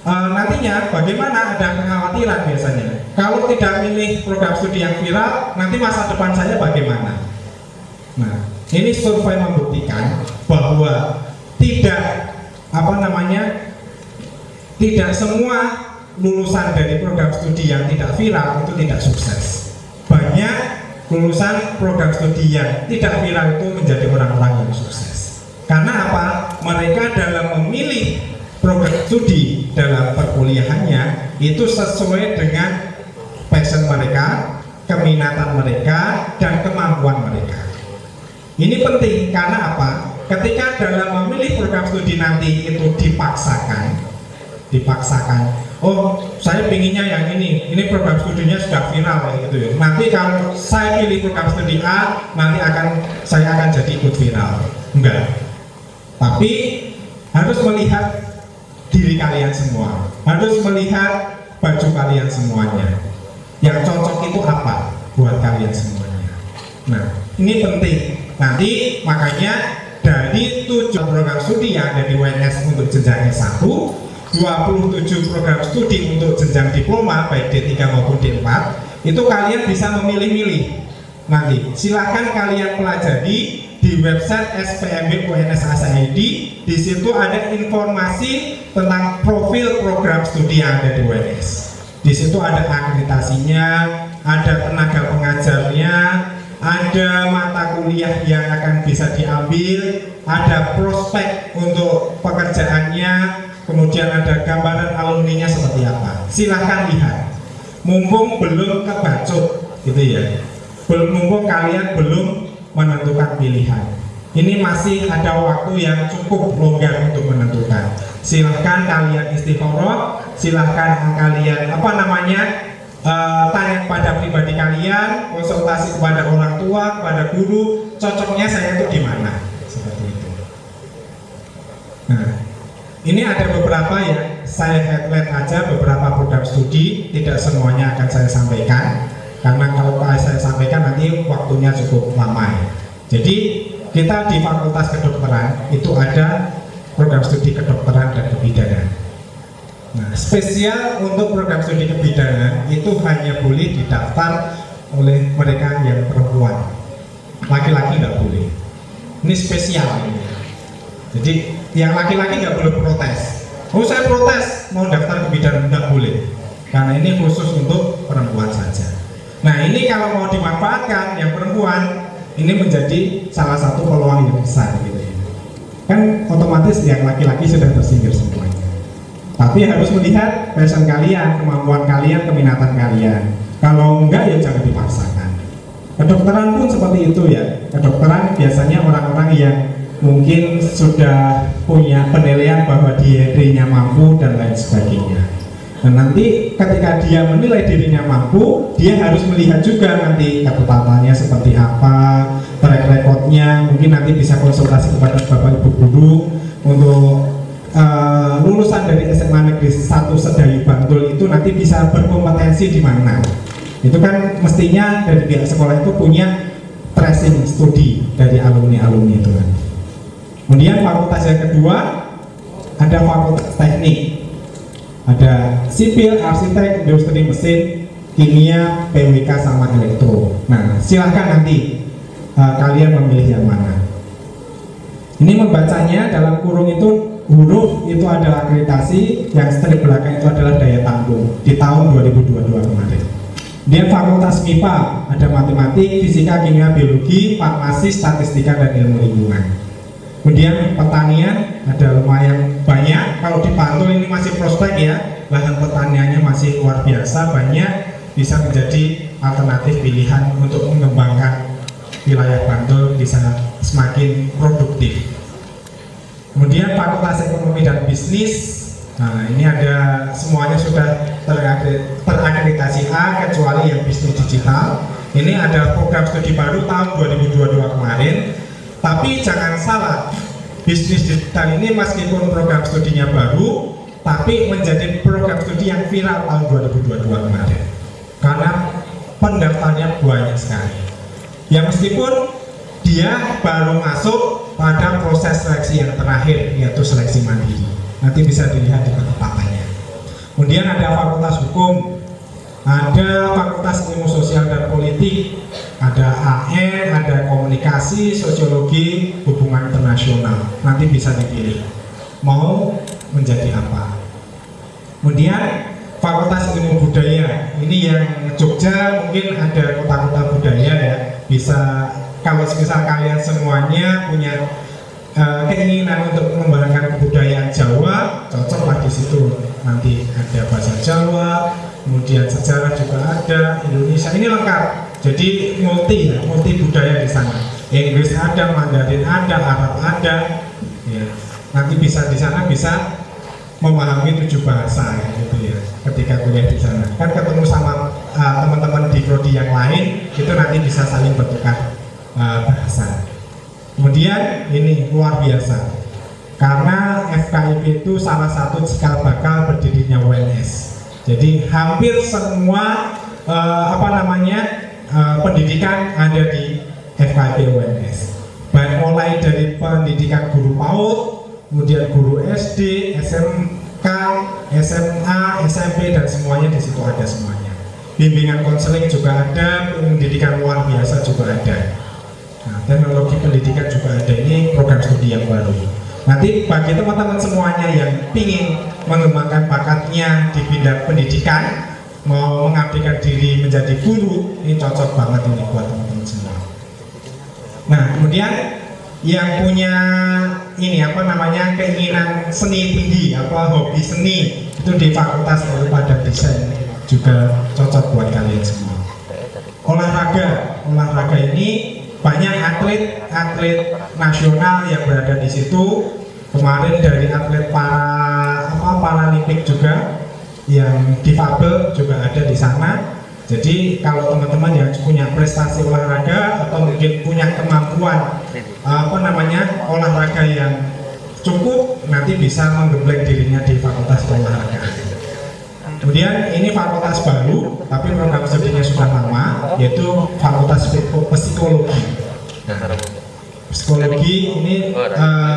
E: nantinya bagaimana, ada kekhawatiran biasanya kalau tidak milih program studi yang viral, nanti masa depan saya bagaimana? Nah, ini survei membuktikan bahwa tidak semua lulusan dari program studi yang tidak viral itu tidak sukses. Banyak lulusan program studi yang tidak viral itu menjadi orang-orang yang sukses. Karena apa? Mereka dalam memilih program studi dalam perkuliahannya itu sesuai dengan passion mereka, keminatan mereka, dan kemampuan mereka. Ini penting karena apa? Ketika dalam memilih program studi nanti itu dipaksakan, oh saya pinginnya yang ini program studinya sudah viral gitu ya. Nanti kalau saya pilih program studi A, nanti saya akan jadi ikut viral. Enggak. Tapi harus melihat diri kalian semua, harus melihat baju kalian semuanya. Yang cocok itu apa buat kalian semuanya. Nah, ini penting. Nanti makanya dari 7 program studi yang ada di UNS untuk jenjang S1, 27 program studi untuk jenjang diploma baik D3 maupun D4, itu kalian bisa memilih-milih. Nanti silahkan kalian pelajari di website SPMB UNS ASAID. Di situ ada informasi tentang profil program studi yang ada di UNS. Di situ ada akreditasinya, ada tenaga pengajarnya, ada mata kuliah yang akan bisa diambil, ada prospek untuk pekerjaannya, kemudian ada gambaran alumninya seperti apa. Silahkan lihat. mumpung belum kebacut gitu ya, mumpung kalian belum menentukan pilihan. Ini masih ada waktu yang cukup longgar untuk menentukan. Silahkan kalian istikharah, silahkan kalian tanya kepada pribadi kalian, konsultasi kepada orang tua, kepada guru, cocoknya saya itu di mana, seperti itu. Nah, ini ada beberapa ya, saya highlight aja beberapa program studi, tidak semuanya akan saya sampaikan, karena kalau saya sampaikan nanti waktunya cukup lama ya. Jadi kita di Fakultas Kedokteran itu ada program studi kedokteran dan kebidanan. Nah, spesial untuk program studi kebidanan itu hanya boleh didaftar oleh mereka yang perempuan, laki-laki nggak boleh. Ini spesial ini. Jadi yang laki-laki nggak boleh protes. Oh, saya protes mau daftar kebidanan, nggak boleh, karena ini khusus untuk perempuan saja. Nah, ini kalau mau dimanfaatkan yang perempuan, ini menjadi salah satu peluang yang besar gitu ya. Kan otomatis yang laki-laki sudah tersingkir semuanya. Tapi harus melihat passion kalian, kemampuan kalian, keminatan kalian. Kalau enggak ya jangan dipaksakan. Kedokteran pun seperti itu ya. Kedokteran biasanya orang-orang yang mungkin sudah punya penilaian bahwa dirinya mampu dan lain sebagainya. Dan nanti ketika dia menilai dirinya mampu, dia harus melihat juga nanti ketepatannya seperti apa, track recordnya, mungkin nanti bisa konsultasi kepada Bapak Ibu guru untuk lulusan dari SMA Negeri 1 Sedayu Bantul itu nanti bisa berkompetensi di mana. Itu kan mestinya dari pihak sekolah itu punya tracing studi dari alumni-alumni itu kan. Kemudian fakultas yang kedua ada fakultas teknik. Ada sipil, arsitek, industri mesin, kimia, PWK sama elektro. Nah, silahkan nanti kalian memilih yang mana. Ini membacanya dalam kurung itu huruf itu adalah akreditasi, yang strip belakang itu adalah daya tampung di tahun 2022 kemarin. Dia fakultas MIPA, ada matematik, fisika, kimia, biologi, farmasi, statistika, dan ilmu lingkungan. Kemudian pertanian ada lumayan banyak. Kalau di Bantul ini masih prospek ya, lahan pertaniannya masih luar biasa banyak, bisa menjadi alternatif pilihan untuk mengembangkan wilayah Bantul bisa semakin produktif. Kemudian Fakultas Ekonomi dan Bisnis, nah ini ada semuanya sudah terakreditasi A kecuali yang bisnis digital. Ini ada program studi baru tahun 2022 kemarin. Tapi jangan salah, bisnis digital ini meskipun program studinya baru, tapi menjadi program studi yang viral tahun 2022 kemarin. Karena pendaftarnya banyak sekali. Ya meskipun dia baru masuk pada proses seleksi yang terakhir, yaitu seleksi mandiri. Nanti bisa dilihat di ketetapannya. Kemudian ada Fakultas Hukum, ada Fakultas Ilmu Sosial dan Politik, ada AN, ada Komunikasi, Sosiologi, Hubungan Internasional. Nanti bisa dipilih mau menjadi apa. Kemudian Fakultas Ilmu Budaya, ini yang Jogja mungkin ada kota-kota budaya ya. Bisa kalau misal kalian semuanya punya keinginan untuk mengembangkan kebudayaan Jawa, cocoklah di situ. Nanti ada bahasa Jawa, kemudian sejarah juga ada, Indonesia ini lengkap. Jadi multi budaya di sana. Inggris ada, Mandarin ada, Arab ada. Ya. Nanti bisa di sana bisa memahami 7 bahasa gitu ya. Ketika kuliah di sana, kan ketemu sama teman-teman di prodi yang lain, itu nanti bisa saling bertukar bahasa. Kemudian ini luar biasa, karena FKIP itu salah satu cikal bakal berdirinya UNS. Jadi hampir semua pendidikan ada di FKIP UNS. Baik mulai dari pendidikan guru PAUD, kemudian guru SD, SMK, SMA, SMP, dan semuanya di situ ada semuanya. Bimbingan konseling juga ada, pendidikan luar biasa juga ada. Nah, teknologi pendidikan juga ada. Ini program studi yang baru. Nanti bagi teman-teman semuanya yang ingin mengembangkan bakatnya di bidang pendidikan, mau mengabdikan diri menjadi guru, ini cocok banget ini buat teman-teman semua. Nah, kemudian yang punya ini keinginan seni tinggi, hobi seni, itu di Fakultas Ilmu dan Desain juga cocok buat kalian semua. Olahraga ini banyak atlet nasional yang berada di situ. Kemarin dari atlet paralimpik juga, yang difabel juga ada di sana. Jadi kalau teman-teman yang punya prestasi olahraga atau mungkin punya kemampuan olahraga yang cukup, nanti bisa menggembleng dirinya di fakultas olahraga. Kemudian ini fakultas baru, tapi program studinya sudah lama, yaitu fakultas psikologi. Psikologi ini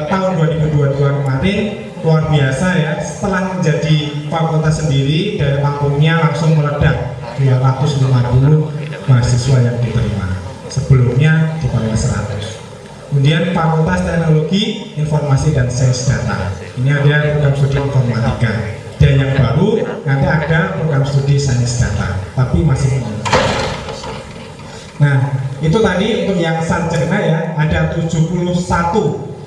E: tahun 2022 kemarin luar biasa ya, setelah menjadi fakultas sendiri dari kampungnya langsung meledak 250 mahasiswa yang diterima, sebelumnya di bawah 100. Kemudian fakultas teknologi informasi dan sains data, ini ada program studi informatika. Dan yang baru nanti ada program studi sains data, tapi masih menunggu. Nah, itu tadi untuk yang sarjana ya, ada 71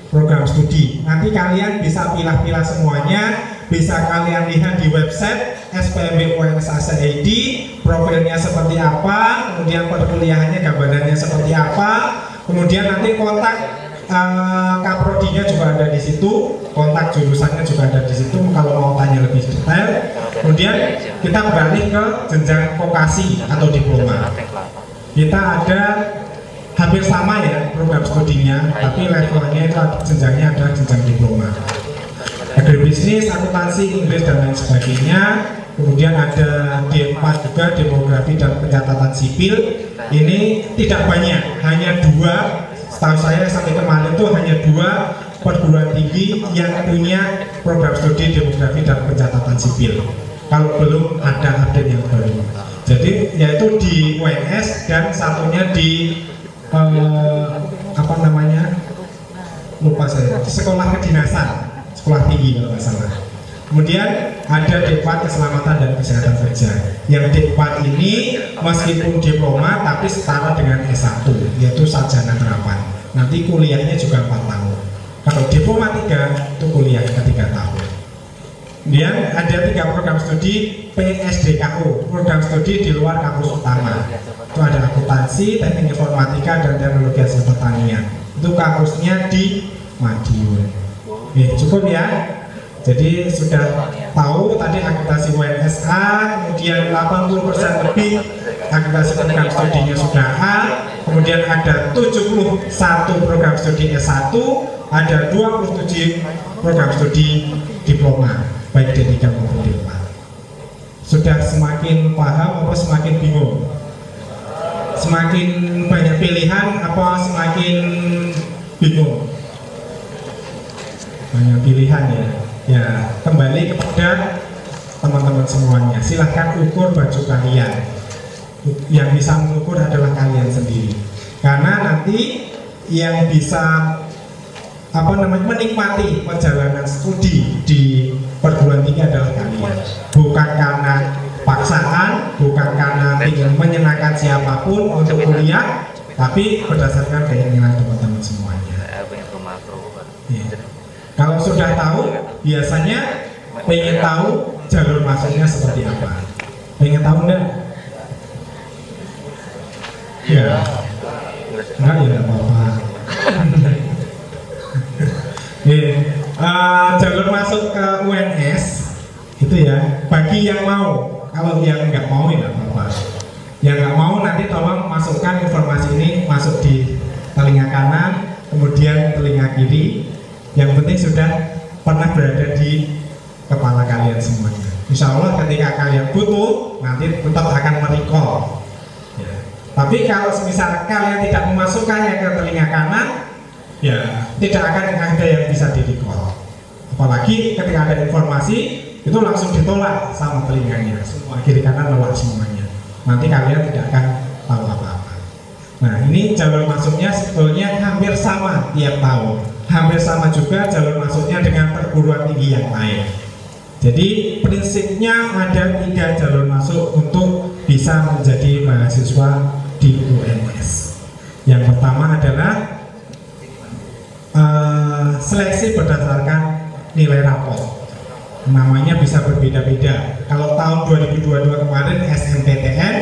E: program studi. Nanti kalian bisa pilah-pilah semuanya, bisa kalian lihat di website SPMB UNS ACID, profilnya seperti apa, kemudian perkuliahannya gambarannya seperti apa, kemudian nanti kontak kaprodinya juga ada di situ, kontak jurusannya juga ada di situ kalau mau tanya lebih detail. Kemudian kita beralih ke jenjang vokasi atau diploma. Kita ada hampir sama ya program studinya, tapi levelnya itu jenjangnya ada jenjang diploma. Agribisnis, akuntansi, Inggris dan lain sebagainya. Kemudian ada D4 juga, demografi dan pencatatan sipil. Ini tidak banyak, hanya 2. Setahu saya sampai kemarin itu hanya 2 perguruan tinggi yang punya program studi demografi dan pencatatan sipil. Kalau belum ada update yang baru. Jadi yaitu di UNS dan satunya di lupa saya, sekolah kedinasan, sekolah tinggi kalau nggak salah. Kemudian ada D4 keselamatan dan kesehatan kerja. Yang D4 ini meskipun diploma tapi setara dengan S1, yaitu sarjana terapan. Nanti kuliahnya juga 4 tahun. Kalau diploma 3 itu kuliah 3 tahun. Kemudian ada 3 program studi PSDKU, program studi di luar kampus utama. Itu ada akuntansi, teknik informatika dan teknologi hasil pertanian. Itu kampusnya di Madiun. Oke, cukup ya. Jadi sudah tahu tadi akuntansi UNSA, kemudian 80% lebih akuntansi program studinya sudah A, kemudian ada 71 program studi S1, ada 27 program studi diploma, baik D3 maupun D4. Sudah semakin paham apa semakin bingung? Semakin banyak pilihan apa semakin bingung? Banyak pilihan ya. Ya, kembali kepada teman-teman semuanya. Silahkan ukur baju kalian. Yang bisa mengukur adalah kalian sendiri. Karena nanti yang bisa menikmati perjalanan studi di perguruan tinggi adalah kalian. Bukan karena paksaan, bukan karena ingin menyenangkan siapapun untuk kuliah, tapi berdasarkan keinginan teman-teman semuanya. Ya. Kalau sudah tahu, biasanya pengen tahu jalur masuknya seperti apa. Pengen tahu enggak? Ya, enggak ya apa-apa. Jalur masuk ke UNS itu ya, bagi yang mau. Kalau yang nggak mau ya nggak apa-apa. Yang nggak mau nanti tolong masukkan informasi ini masuk di telinga kanan, kemudian telinga kiri. Yang penting sudah pernah berada di kepala kalian semuanya. Insya Allah ketika kalian butuh nanti tetap akan merecall ya. Tapi kalau misal kalian tidak memasukkannya ke telinga kanan, ya tidak akan ada yang bisa di-recall. Apalagi ketika ada informasi itu langsung ditolak sama telinganya, semua kiri kanan nolak semuanya. Nanti kalian tidak akan tahu apa-apa. Nah, ini jalur masuknya sebetulnya hampir sama tiap tahun. Hampir sama juga jalur masuknya dengan perguruan tinggi yang lain. Jadi prinsipnya ada 3 jalur masuk untuk bisa menjadi mahasiswa di UNS. Yang pertama adalah seleksi berdasarkan nilai rapor. namanya bisa berbeda-beda. Kalau tahun 2022 kemarin SNPTN,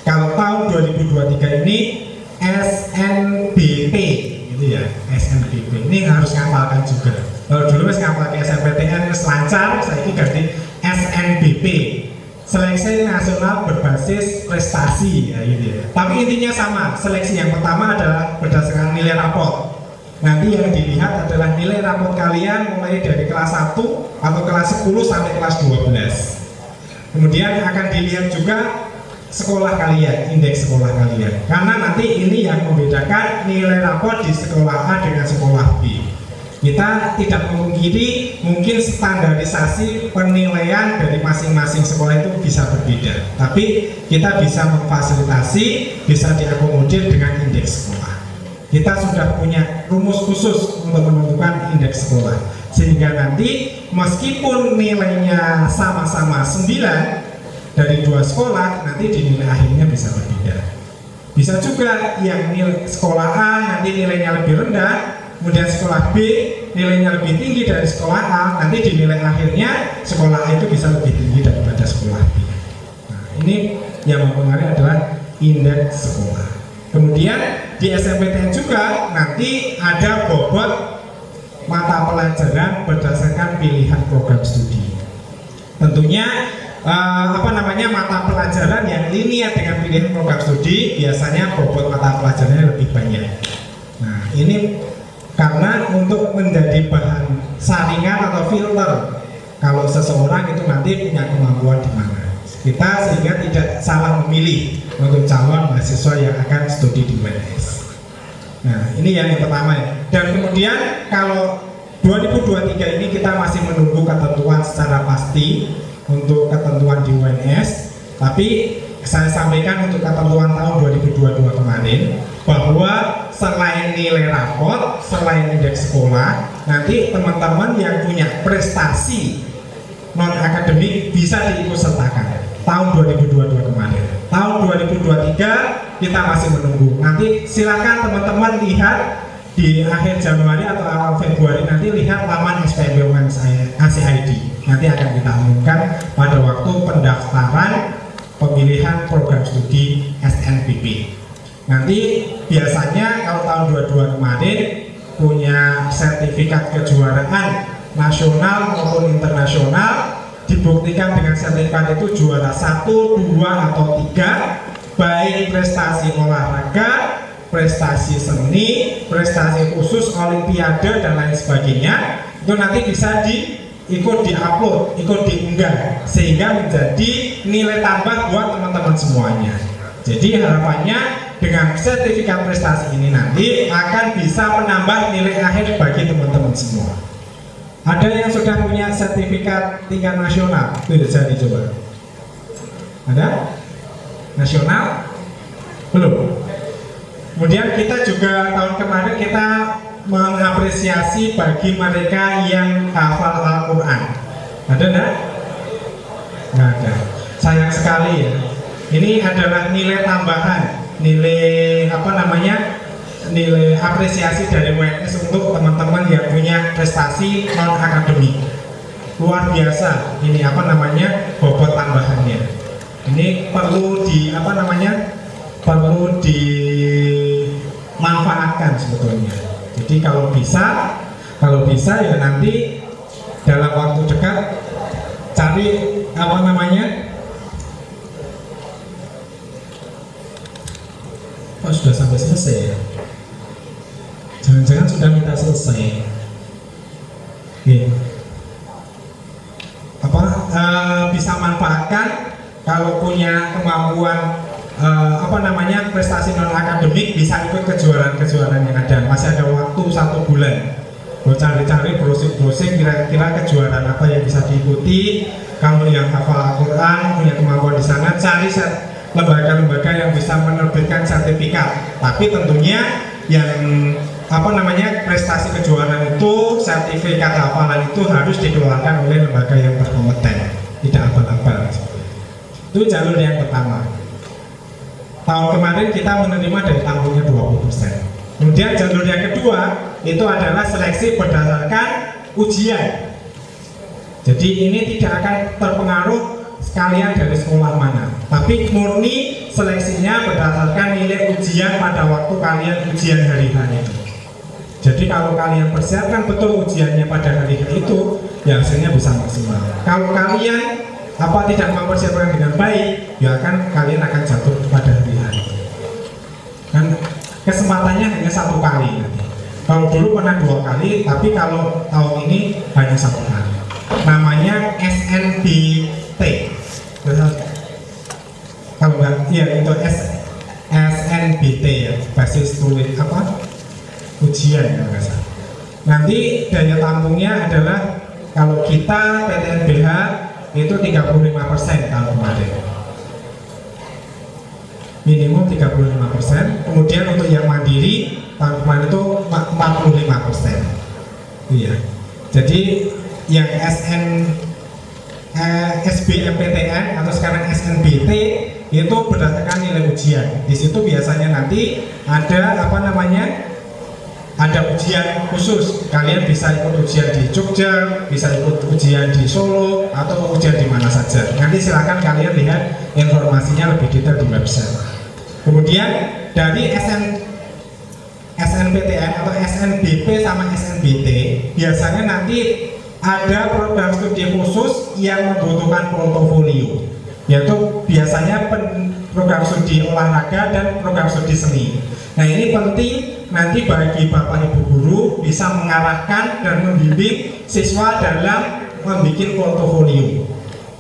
E: kalau tahun 2023 ini SNBP gitu ya, SNBP. Ini harus ngapalkan juga. Kalau dulu mas ngapal ke SNPTN lancar, saya ini ganti SNBP, Seleksi Nasional Berbasis Prestasi ya, gitu ya. Tapi intinya sama, seleksi yang pertama adalah berdasarkan nilai raport. Nanti yang dilihat adalah nilai raport kalian mulai dari kelas 1 atau kelas 10 sampai kelas 12. Kemudian akan dilihat juga sekolah kalian, indeks sekolah kalian. Karena nanti ini yang membedakan nilai raport di sekolah A dengan sekolah B. Kita tidak memungkiri mungkin standarisasi penilaian dari masing-masing sekolah itu bisa berbeda. Tapi kita bisa memfasilitasi, bisa diakomodir dengan indeks sekolah. Kita sudah punya rumus khusus untuk menentukan indeks sekolah, sehingga nanti meskipun nilainya sama-sama 9 dari 2 sekolah, nanti di nilai akhirnya bisa berbeda. Bisa juga yang nilai sekolah A nanti nilainya lebih rendah, kemudian sekolah B nilainya lebih tinggi dari sekolah A, nanti di nilai akhirnya sekolah A itu bisa lebih tinggi daripada sekolah B. Nah, ini yang mempengaruhi adalah indeks sekolah. Kemudian di SNPTN juga nanti ada bobot mata pelajaran berdasarkan pilihan program studi. Tentunya mata pelajaran yang linear dengan pilihan program studi biasanya bobot mata pelajarannya lebih banyak. Nah, ini karena untuk menjadi bahan saringan atau filter kalau seseorang itu nanti punya kemampuan di mana. Kita sehingga tidak salah memilih untuk calon mahasiswa yang akan studi di UNS. Nah, ini yang pertama ya. Dan kemudian kalau 2023 ini kita masih menunggu ketentuan secara pasti untuk ketentuan di UNS. Tapi saya sampaikan untuk ketentuan tahun 2022 kemarin bahwa selain nilai raport, selain indeks sekolah, nanti teman-teman yang punya prestasi non akademik bisa diikutsertakan tahun 2022 kemarin. Tahun 2023 kita masih menunggu. Nanti silakan teman-teman lihat di akhir Januari atau awal Februari, nanti lihat laman SPMB UNS ACID. Nanti akan kita umumkan pada waktu pendaftaran pemilihan program studi SNBP. Nanti biasanya kalau tahun 22 kemarin punya sertifikat kejuaraan nasional maupun internasional, dibuktikan dengan sertifikat itu juara 1, 2, atau 3, baik prestasi olahraga, prestasi seni, prestasi khusus, olimpiade, dan lain sebagainya. Itu nanti bisa ikut diupload, ikut diunggah, sehingga menjadi nilai tambah buat teman-teman semuanya. Jadi harapannya dengan sertifikat prestasi ini nanti akan bisa menambah nilai akhir bagi teman-teman semua. Ada yang sudah punya sertifikat tingkat nasional? Itu bisa dicoba. Ada? Nasional? Belum. Kemudian kita juga tahun kemarin kita mengapresiasi bagi mereka yang hafal Al-Quran. Ada enggak? Nggak ada. Sayang sekali ya. Ini adalah nilai tambahan, nilai nilai apresiasi dari UNS untuk teman-teman yang punya prestasi non akademik. Luar biasa. Ini bobot tambahannya. Ini perlu perlu dimanfaatkan sebetulnya. Jadi kalau bisa ya nanti dalam waktu dekat cari sudah sampai selesai ya. Jangan-jangan sudah minta selesai. Bisa manfaatkan kalau punya kemampuan prestasi non akademik, bisa ikut kejuaraan-kejuaraan yang ada. Masih ada waktu 1 bulan. Cari-cari browsing kira-kira kejuaraan apa yang bisa diikuti. Kalau yang hafal Al-Quran punya kemampuan di sana, cari lembaga-lembaga yang bisa menerbitkan sertifikat. Tapi tentunya yang prestasi kejuaraan itu, sertifikat hafalan itu harus dikeluarkan oleh lembaga yang berkompeten, tidak abal-abal. Itu jalur yang pertama. Tahun kemarin kita menerima dari tampungnya 20%. Kemudian jalur yang kedua itu adalah seleksi berdasarkan ujian. Jadi ini tidak akan terpengaruh kalian dari sekolah mana, tapi murni seleksinya berdasarkan nilai ujian pada waktu kalian ujian hari-hari itu. Jadi kalau kalian persiapkan betul ujiannya pada hari itu, ya hasilnya bisa maksimal. Kalau kalian tidak mempersiapkan dengan baik, ya kalian akan jatuh pada hari-hari. Kan kesempatannya hanya 1 kali nanti. Kalau dulu pernah 2 kali, tapi kalau tahun ini hanya 1 kali. Namanya SNBT. Kalau enggak, ya itu SNBT ya, basis tulis ujian kalau nggak salah. Nanti daya tampungnya adalah kalau kita PTNBH itu 35% tahun kemarin. Minimum 35%. Kemudian untuk yang mandiri tahun kemarin itu 45%. Iya. Jadi yang SBMPTN atau sekarang SNBT itu berdasarkan nilai ujian. Di situ biasanya nanti ada ada ujian khusus. Kalian bisa ikut ujian di Jogja, bisa ikut ujian di Solo, atau ujian di mana saja. Nanti silakan kalian lihat informasinya lebih detail di website. Kemudian dari SNPTN atau SNBP sama SNBT biasanya nanti ada program studi khusus yang membutuhkan portofolio, yaitu biasanya program studi olahraga dan program studi seni. Nah ini penting nanti bagi Bapak Ibu guru bisa mengarahkan dan membimbing siswa dalam membuat portofolio.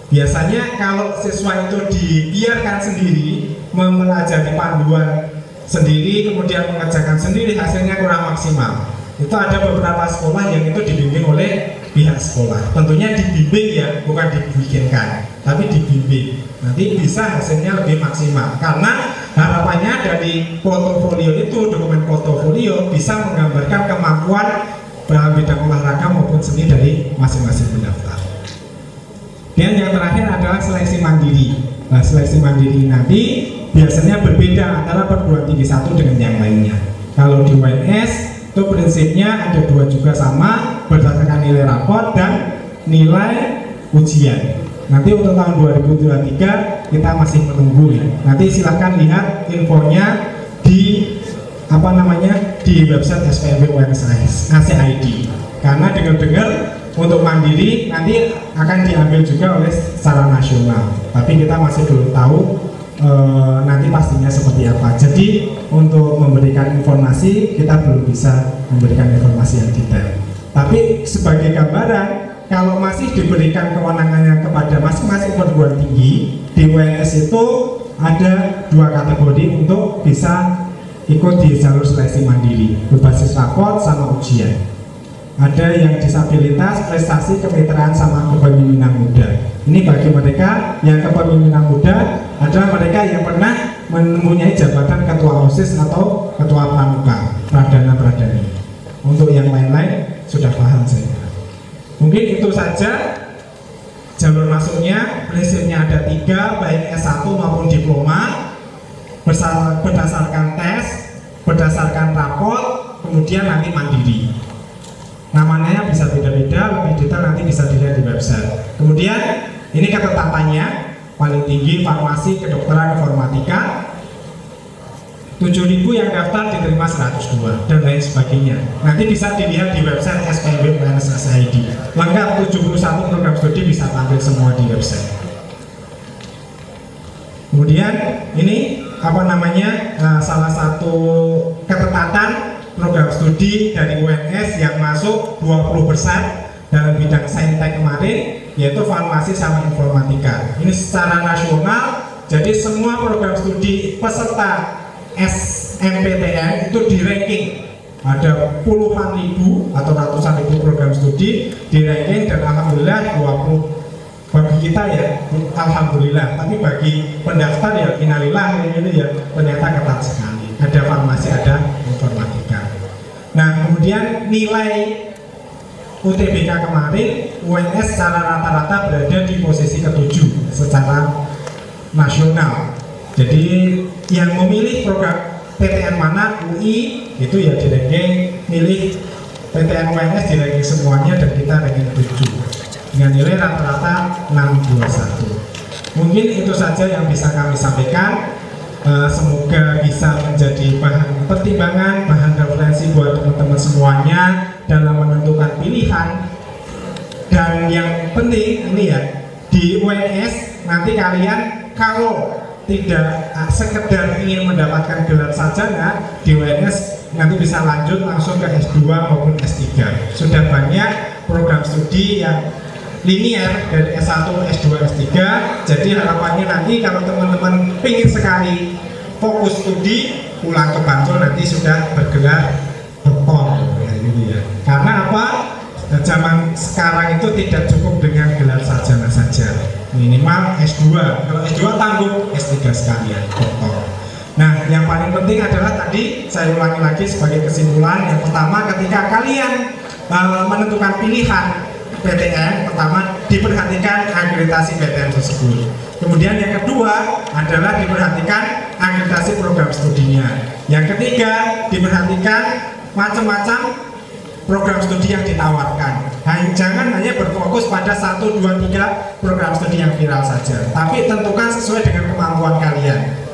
E: Biasanya kalau siswa itu dibiarkan sendiri, mempelajari panduan sendiri, kemudian mengerjakan sendiri, hasilnya kurang maksimal. Itu ada beberapa sekolah yang itu dibimbing oleh pihak sekolah. Tentunya dibimbing ya, bukan dibikinkan, tapi dibimbing. Nanti bisa hasilnya lebih maksimal. Karena harapannya dari portofolio itu, dokumen portofolio bisa menggambarkan kemampuan dalam bidang olahraga maupun seni dari masing-masing pendaftar. Dan yang terakhir adalah seleksi mandiri. Nah, seleksi mandiri nanti biasanya berbeda antara perguruan tinggi satu dengan yang lainnya. Kalau di UNS itu prinsipnya ada 2 juga sama, berdasarkan nilai rapor dan nilai ujian. Nanti untuk tahun 2023 kita masih menunggu ya. Nanti silahkan lihat infonya di di website SPMB UNS ACID. Karena dengar-dengar untuk mandiri nanti akan diambil juga oleh secara nasional. Tapi kita masih belum tahu nanti pastinya seperti apa. Jadi untuk memberikan informasi kita belum bisa memberikan informasi yang detail. Tapi sebagai gambaran, kalau masih diberikan kewenangannya kepada masing-masing perguruan tinggi di UNS itu ada 2 kategori untuk bisa ikut di jalur seleksi mandiri berbasis raport sama ujian. Ada yang disabilitas, prestasi, kemitraan sama kepemimpinan muda. Ini bagi mereka yang kepemimpinan muda adalah mereka yang pernah mempunyai jabatan ketua OSIS atau ketua pramuka, pradana-pradani. Untuk yang lain-lain sudah paham saya. Mungkin itu saja jalur masuknya. Prinsipnya ada 3, baik S1 maupun diploma, berdasarkan tes, berdasarkan rapor, kemudian nanti mandiri. Namanya bisa beda-beda, lebih detail nanti bisa dilihat di website. Kemudian ini ketetapannya, paling tinggi farmasi, kedokteran, informatika. 7.000 yang daftar diterima 102 dan lain sebagainya. Nanti bisa dilihat di website SPMB UNS ACID. Lengkap 71 program studi bisa tampil semua di website. Kemudian ini salah satu ketetapan program studi dari UNS yang masuk 20% dalam bidang saintek kemarin, yaitu farmasi sama informatika. Ini secara nasional, jadi semua program studi peserta SMPTN itu di ranking. Ada puluhan ribu atau ratusan ribu program studi di ranking, dan alhamdulillah 20 bagi kita ya, alhamdulillah. Tapi bagi pendaftar ya innalillah, ini ya ternyata ketat sekali. Ada farmasi, ada informatika. Nah, kemudian nilai UTBK kemarin UNS secara rata-rata berada di posisi ke-7 secara nasional. Jadi yang memilih program PTN mana, UI itu ya di ranking, milih PTN UNS di ranking semuanya, dan kita ranking 7. dengan nilai rata-rata 621. Mungkin itu saja yang bisa kami sampaikan. Semoga bisa menjadi bahan pertimbangan, bahan referensi buat teman-teman semuanya dalam menentukan pilihan. Dan yang penting ini ya, di UNS nanti kalian kalau tidak sekedar ingin mendapatkan gelar sarjana, di UNS nanti bisa lanjut langsung ke S2 maupun S3. Sudah banyak program studi yang linear dari S1, S2, S3. Jadi harapannya nanti kalau teman-teman ingin sekali fokus studi, pulang ke Bantul nanti sudah bergelar doktor ya. Karena apa? Zaman sekarang itu tidak cukup dengan gelar sarjana saja, minimal S2. Kalau S2 tanggung S3 sekalian, doktor. Nah, yang paling penting adalah tadi saya ulangi lagi sebagai kesimpulan. Yang pertama, ketika kalian menentukan pilihan PTN, pertama diperhatikan akreditasi PTN tersebut. Kemudian yang kedua adalah diperhatikan akreditasi program studinya. Yang ketiga, diperhatikan macam-macam program studi yang ditawarkan. Jangan hanya berfokus pada 1, 2, 3 program studi yang viral saja, tapi tentukan sesuai dengan kemampuan kalian,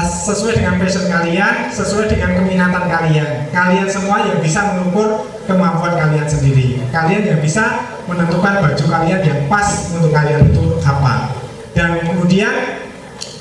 E: sesuai dengan passion kalian, sesuai dengan keminatan kalian. Kalian semua yang bisa mengukur kemampuan kalian sendiri. Kalian yang bisa menentukan baju kalian yang pas untuk kalian itu apa. Dan kemudian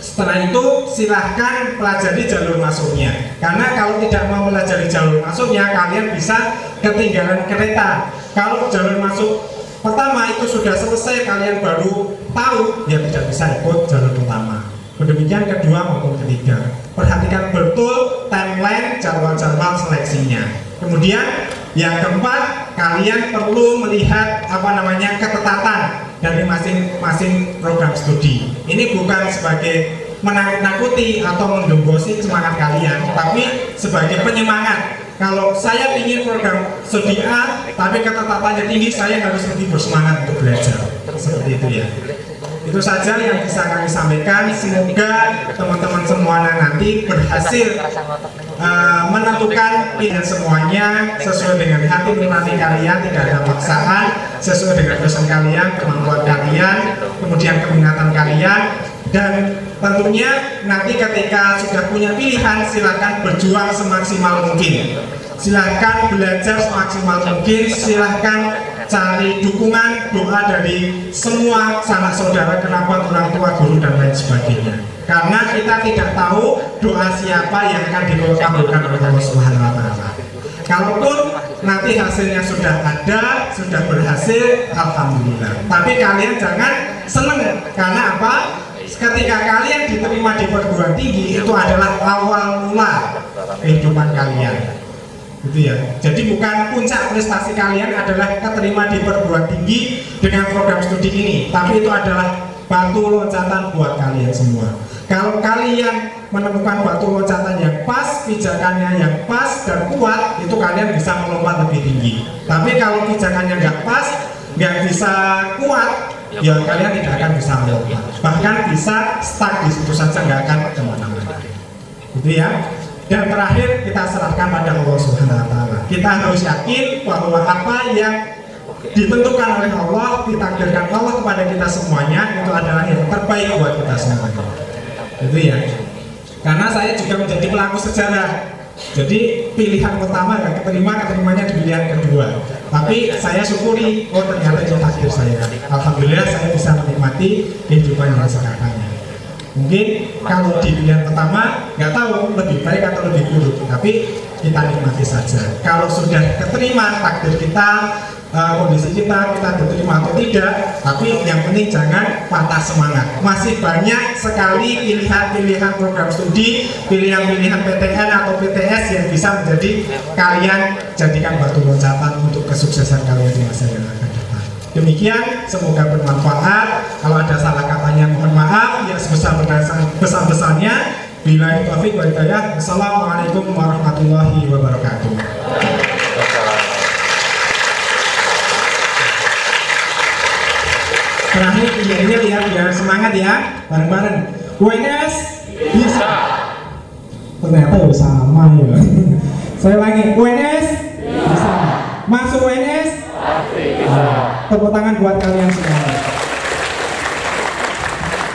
E: setelah itu silahkan pelajari jalur masuknya. Karena kalau tidak mau pelajari jalur masuknya, kalian bisa ketinggalan kereta. Kalau jalur masuk pertama itu sudah selesai, kalian baru tahu, ya tidak bisa ikut jalur utama. Demikian kedua maupun ketiga. Perhatikan betul timeline jadwal-jadwal seleksinya. Kemudian yang keempat, kalian perlu melihat ketetapan dari masing-masing program studi. Ini bukan sebagai menakut-nakuti atau menggembosi semangat kalian, tapi sebagai penyemangat. Kalau saya ingin program studi A, tapi ketetapannya tinggi, saya harus lebih bersemangat untuk belajar. Seperti itu ya. Itu saja yang bisa kami sampaikan. Semoga teman-teman semuanya nanti berhasil menentukan pilihan semuanya sesuai dengan hati nurani kalian, tidak ada paksaan, sesuai dengan passion kalian, kemampuan kalian, kemudian keminatan kalian. Dan tentunya nanti ketika sudah punya pilihan, silakan berjuang semaksimal mungkin, silahkan belajar semaksimal mungkin, silahkan cari dukungan, doa dari semua sanak saudara, kerabat, orang tua, guru, dan lain sebagainya. Karena kita tidak tahu doa siapa yang akan dikabulkan oleh Allah Subhanahu wa Ta'ala. Kalaupun nanti hasilnya sudah ada, sudah berhasil, alhamdulillah. Tapi kalian jangan seneng, karena apa? Ketika kalian diterima di perguruan tinggi, itu adalah awal mula kehidupan kalian. Gitu ya. Jadi bukan puncak prestasi kalian adalah keterima di perguruan tinggi dengan program studi ini, tapi itu adalah batu loncatan buat kalian semua. Kalau kalian menemukan batu loncatan yang pas, pijakannya yang pas dan kuat, itu kalian bisa melompat lebih tinggi. Tapi kalau pijakannya nggak pas, nggak bisa kuat, ya kalian tidak akan bisa melompat. Bahkan bisa stuck di situ saja, nggak akan kemana-mana. Gitu ya. Dan terakhir, kita serahkan pada Allah Subhanahu wa Ta'ala. Kita harus yakin bahwa apa yang ditentukan oleh Allah, ditakdirkan Allah kepada kita semuanya, itu adalah yang terbaik buat kita semuanya. Itu ya. Karena saya juga menjadi pelaku sejarah. Jadi pilihan pertama gak keterimanya di pilihan kedua. Tapi saya syukuri, oh ternyata itu takdir saya. Alhamdulillah saya bisa menikmati kehidupan yang sekarang. Mungkin kalau di pilihan pertama nggak tahu lebih baik atau lebih buruk, tapi kita nikmati saja. Kalau sudah keterima takdir kita, kondisi kita diterima atau tidak, tapi yang penting jangan patah semangat. Masih banyak sekali pilihan-pilihan program studi, pilihan-pilihan PTN atau PTS yang bisa menjadi kalian jadikan batu loncatan untuk kesuksesan kalian di masa yang akan datang. Demikian, semoga bermanfaat. Kalau ada salah katanya mohon maaf yang sebesar-besarnya. Billahi taufiq wal hidayah. Assalamualaikum warahmatullahi wabarakatuh. Terakhir ini lihat biar semangat ya, bareng-bareng. UNS bisa. Ternyata ya sama ya. Saya ulangi, UNS bisa. Masuk UNS? Pasti bisa. Tepuk tangan buat kalian semua.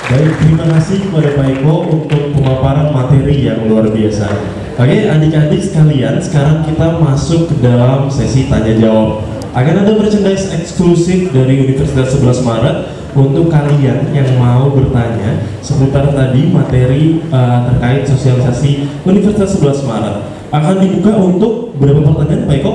A: Baik, terima kasih kepada Pak Eko untuk pemaparan materi yang luar biasa. Oke, adik-adik sekalian, sekarang kita masuk ke dalam sesi tanya jawab. Akan ada merchandise eksklusif dari Universitas 11 Maret untuk kalian yang mau bertanya seputar tadi materi terkait sosialisasi Universitas 11 Maret. Akan dibuka untuk berapa pertanyaan, Pak Eko?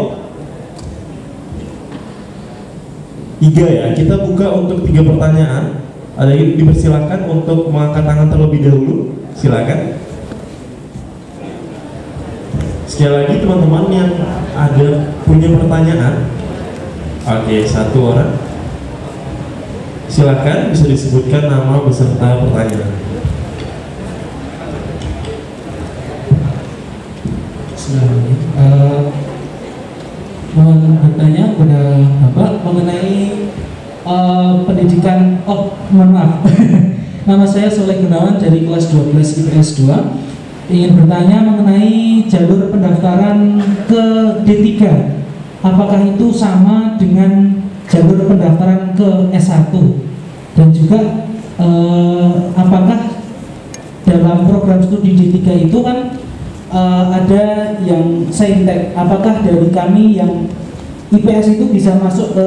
A: 3 ya, kita buka untuk 3 pertanyaan. Ada yang dipersilakan untuk mengangkat tangan terlebih dahulu, silakan. Sekali lagi teman-teman yang ada punya pertanyaan, oke, 1 orang, silakan bisa disebutkan nama beserta pertanyaan.
F: Mohon bertanya kepada Bapak mengenai pendidikan. Mohon maaf. Nama saya Soleh Gunawan dari kelas 12 IPS 2. Ingin bertanya mengenai jalur pendaftaran ke D3. Apakah itu sama dengan jalur pendaftaran ke S1? Dan juga apakah dalam program studi D3 itu kan ada yang saintek? Apakah dari kami yang IPS itu bisa masuk ke,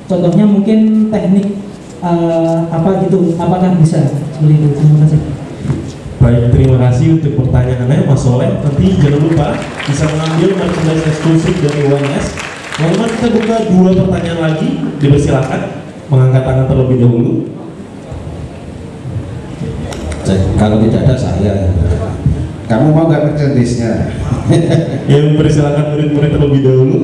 F: contohnya mungkin teknik apa gitu, apakah bisa seperti itu? Terima kasih.
A: Baik, terima kasih untuk pertanyaannya Mas Soleh. Nanti jangan lupa bisa mengambil merchandise eksklusif dari UNS. Teman-teman, kita buka 2 pertanyaan lagi. Dipersilakan mengangkat tangan terlebih dahulu.
D: Kalau tidak ada saya. Kamu mau nggak merchandise-nya?
A: Yang dipersilakan murid-murid terlebih dahulu.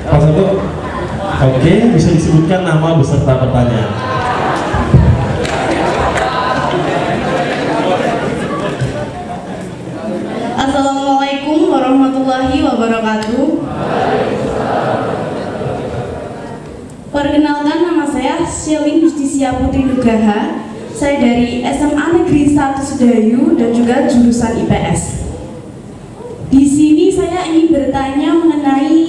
A: Pak Sato, oke, bisa disebutkan nama beserta pertanyaan.
G: Assalamualaikum warahmatullahi wabarakatuh. Perkenalkan, nama saya Shelin Justisia Putri Nugraha. Saya dari SMA Negeri 1 Sedayu dan juga jurusan IPS. Di sini saya ingin bertanya mengenai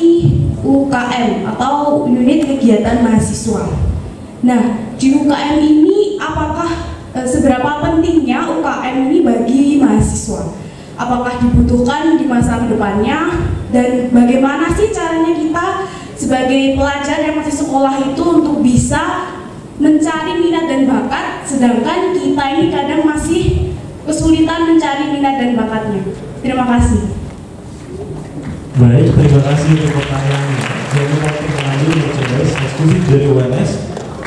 G: UKM atau unit kegiatan mahasiswa. Nah, di UKM ini apakah seberapa pentingnya UKM ini bagi mahasiswa? Apakah dibutuhkan di masa depannya? Dan bagaimana sih caranya kita sebagai pelajar yang masih sekolah itu untuk bisa mencari minat dan bakat, sedangkan kita ini kadang masih kesulitan mencari minat dan bakatnya. Terima kasih.
A: Baik, terima kasih untuk pertanyaannya. Jangan lupa untuk mengambil merchandise eksklusif dari UNS.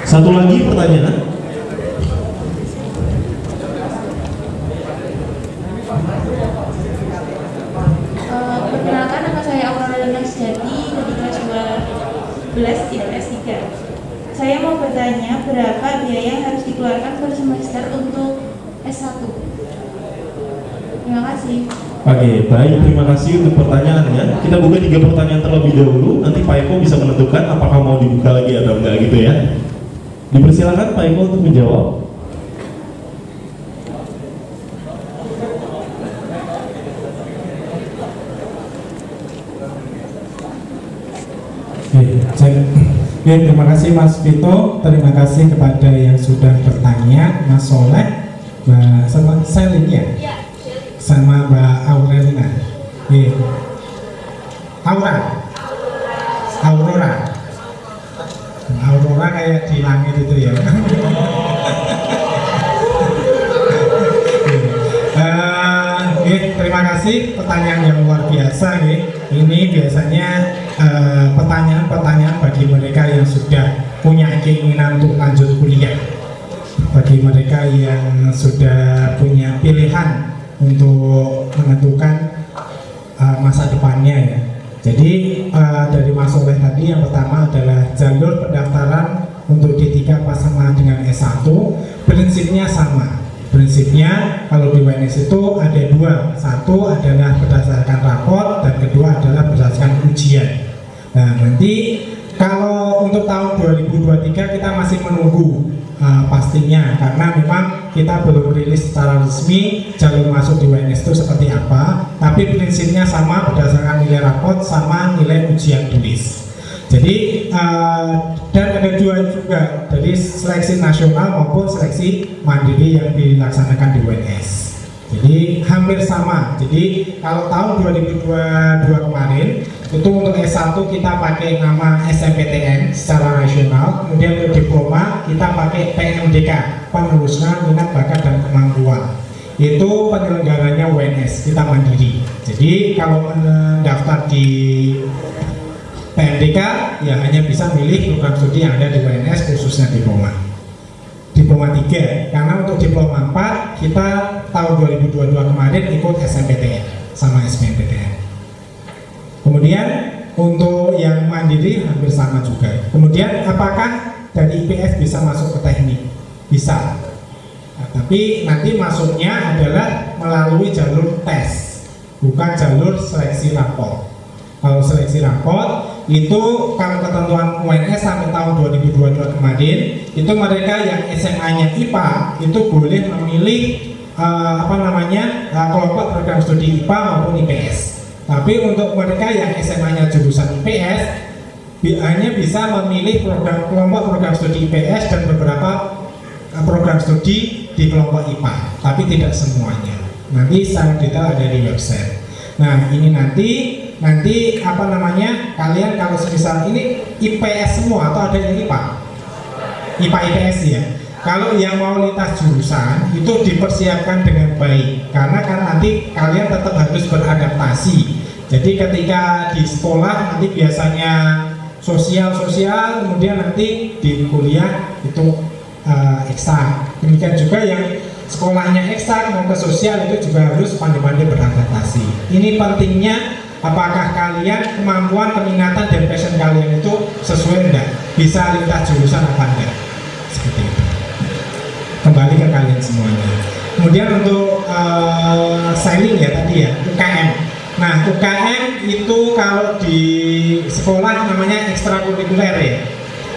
A: Satu lagi pertanyaan.
H: Perkenalkan, nama saya Aurora Danang Sejati dari kelas 12 IPS 3. Saya mau bertanya berapa biaya yang harus dikeluarkan per semester untuk S1. Terima kasih.
A: Oke, baik, terima kasih untuk pertanyaannya. Kita buka 3 pertanyaan terlebih dahulu. Nanti Pak Eko bisa menentukan apakah mau dibuka lagi atau enggak gitu ya. Dipersilakan Pak Eko untuk menjawab.
E: Oke, terima kasih Mas Vito. Terima kasih kepada yang sudah bertanya, Mas Soleh, Mbak Selin ya? Sama Mbak Aurelina. Aurora kayak di langit itu ya. Terima kasih, pertanyaan yang luar biasa nih. Ini biasanya pertanyaan-pertanyaan bagi mereka yang sudah punya keinginan untuk lanjut kuliah, bagi mereka yang sudah punya pilihan untuk menentukan masa depannya ya. Jadi dari Mas Soleh tadi, yang pertama adalah jalur pendaftaran untuk D3 pas sama dengan S1 prinsipnya sama. Prinsipnya kalau di UNS itu ada 2, satu adalah berdasarkan rapot dan kedua adalah berdasarkan ujian. Nah, nanti kalau untuk tahun 2023 kita masih menunggu pastinya, karena memang kita belum rilis secara resmi jalur masuk di UNS itu seperti apa, tapi prinsipnya sama berdasarkan nilai rapot sama nilai ujian tulis. Jadi dan ada dua juga, jadi seleksi nasional maupun seleksi mandiri yang dilaksanakan di UNS. Jadi hampir sama. Jadi kalau tahun 2022 kemarin itu untuk S1 kita pakai nama SMPTN secara nasional, kemudian untuk diploma kita pakai PMDK, penelusuran minat bakat dan kemampuan. Itu penyelenggaranya UNS, kita mandiri. Jadi kalau mendaftar di PMDK ya hanya bisa milih program studi yang ada di UNS, khususnya diploma 3, karena untuk diploma 4 kita tahun 2022 kemarin ikut SMPTN sama SBMPTN. Kemudian untuk yang mandiri hampir sama juga. Kemudian apakah dari IPS bisa masuk ke teknik? Bisa. Nah, tapi nanti masuknya adalah melalui jalur tes, bukan jalur seleksi rapor. Kalau seleksi rapor itu kalau ketentuan UNS sampai tahun 2022 kemarin itu mereka yang SMA-nya IPA itu boleh memilih kelompok program studi IPA maupun IPS. Tapi untuk mereka yang SMA-nya jurusan IPS hanya bisa memilih kelompok program studi IPS dan beberapa program studi di kelompok IPA, tapi tidak semuanya. Nanti secara detail ada di website. Nah ini nanti kalian kalau misal ini IPS semua atau ada yang IPA IPS ya. Kalau yang mau lintas jurusan itu dipersiapkan dengan baik, karena kan nanti kalian tetap harus beradaptasi. Jadi ketika di sekolah nanti biasanya sosial, kemudian nanti di kuliah itu eksak. Demikian juga yang sekolahnya eksak mau ke sosial itu juga harus pandai-pandai beradaptasi. Ini pentingnya apakah kalian kemampuan, keminatan dan passion kalian itu sesuai enggak, bisa lintas jurusan apa enggak, seperti itu. Kembali ke kalian semuanya. Kemudian untuk selling ya tadi ya, UKM. Nah UKM itu kalau di sekolah namanya ekstrakurikuler ya.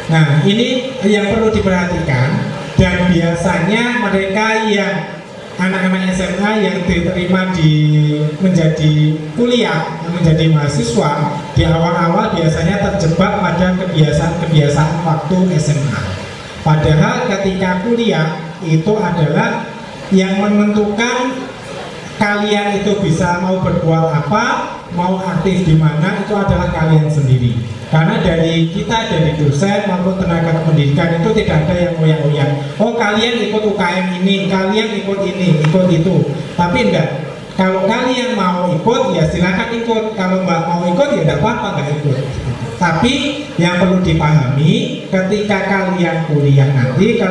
E: Nah ini yang perlu diperhatikan, dan biasanya mereka yang anak-anak SMA yang diterima menjadi kuliah, menjadi mahasiswa di awal-awal biasanya terjebak pada kebiasaan waktu SMA. Padahal ketika kuliah itu adalah yang menentukan kalian itu bisa mau berbuat apa, mau aktif di mana, itu adalah kalian sendiri. Karena dari kita, dari dosen maupun tenaga pendidikan itu tidak ada yang ngoyak-ngoyak. Oh kalian ikut UKM ini, kalian ikut ini, ikut itu. Tapi enggak. Kalau kalian mau ikut ya silakan ikut. Kalau nggak mau ikut ya tidak apa-apa, nggak ikut. Tapi yang perlu dipahami ketika kalian kuliah nanti,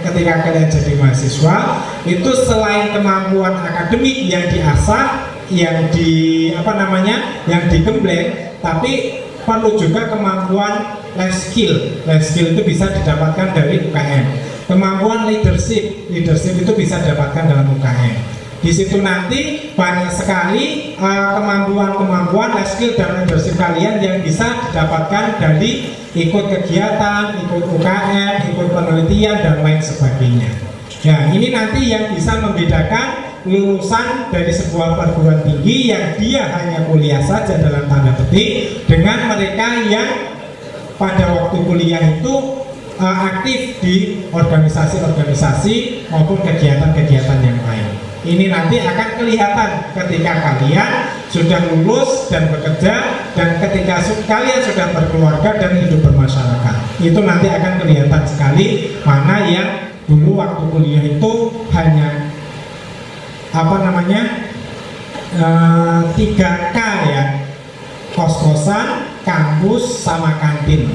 E: ketika kalian jadi mahasiswa, itu selain kemampuan akademik yang diasah, yang digembleng, tapi perlu juga kemampuan life skill. Life skill itu bisa didapatkan dari UKM. Kemampuan leadership itu bisa didapatkan dalam UKM. Di situ nanti banyak sekali kemampuan life skill dan leadership kalian yang bisa didapatkan dari ikut kegiatan, ikut UKM, ikut penelitian dan lain sebagainya. Ya, ini nanti yang bisa membedakan lulusan dari sebuah perguruan tinggi yang dia hanya kuliah saja dalam tanda petik dengan mereka yang pada waktu kuliah itu aktif di organisasi-organisasi maupun kegiatan-kegiatan yang lain. Ini nanti akan kelihatan ketika kalian sudah lulus dan bekerja, dan ketika kalian sudah berkeluarga dan hidup bermasyarakat. Itu nanti akan kelihatan sekali mana yang dulu waktu kuliah itu hanya 3K ya, kos-kosan, kampus, sama kantin.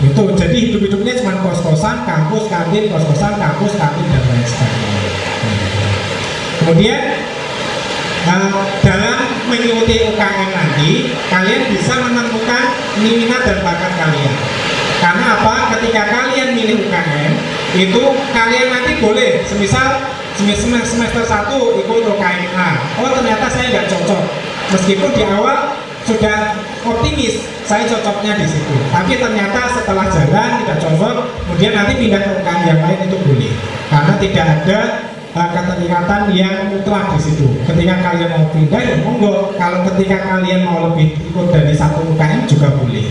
E: Itu jadi hidup-hidupnya cuma kos-kosan, kampus, kantin, kos-kosan, kampus, kantin dan lain sebagainya. Kemudian dalam mengikuti UKM nanti kalian bisa menemukan minat dan bakat kalian. Karena apa? Ketika kalian milih UKM itu kalian nanti boleh semisal semester 1 ikut UKM A. Oh ternyata saya nggak cocok. Meskipun di awal sudah optimis saya cocoknya di situ, tapi ternyata setelah jalan tidak cocok, kemudian nanti pindah ke UKM yang lain itu boleh, karena tidak ada keterikatan yang mutlak di situ. Ketika kalian mau pindah ya monggo, kalau ketika kalian mau lebih ikut dari satu UKM juga boleh.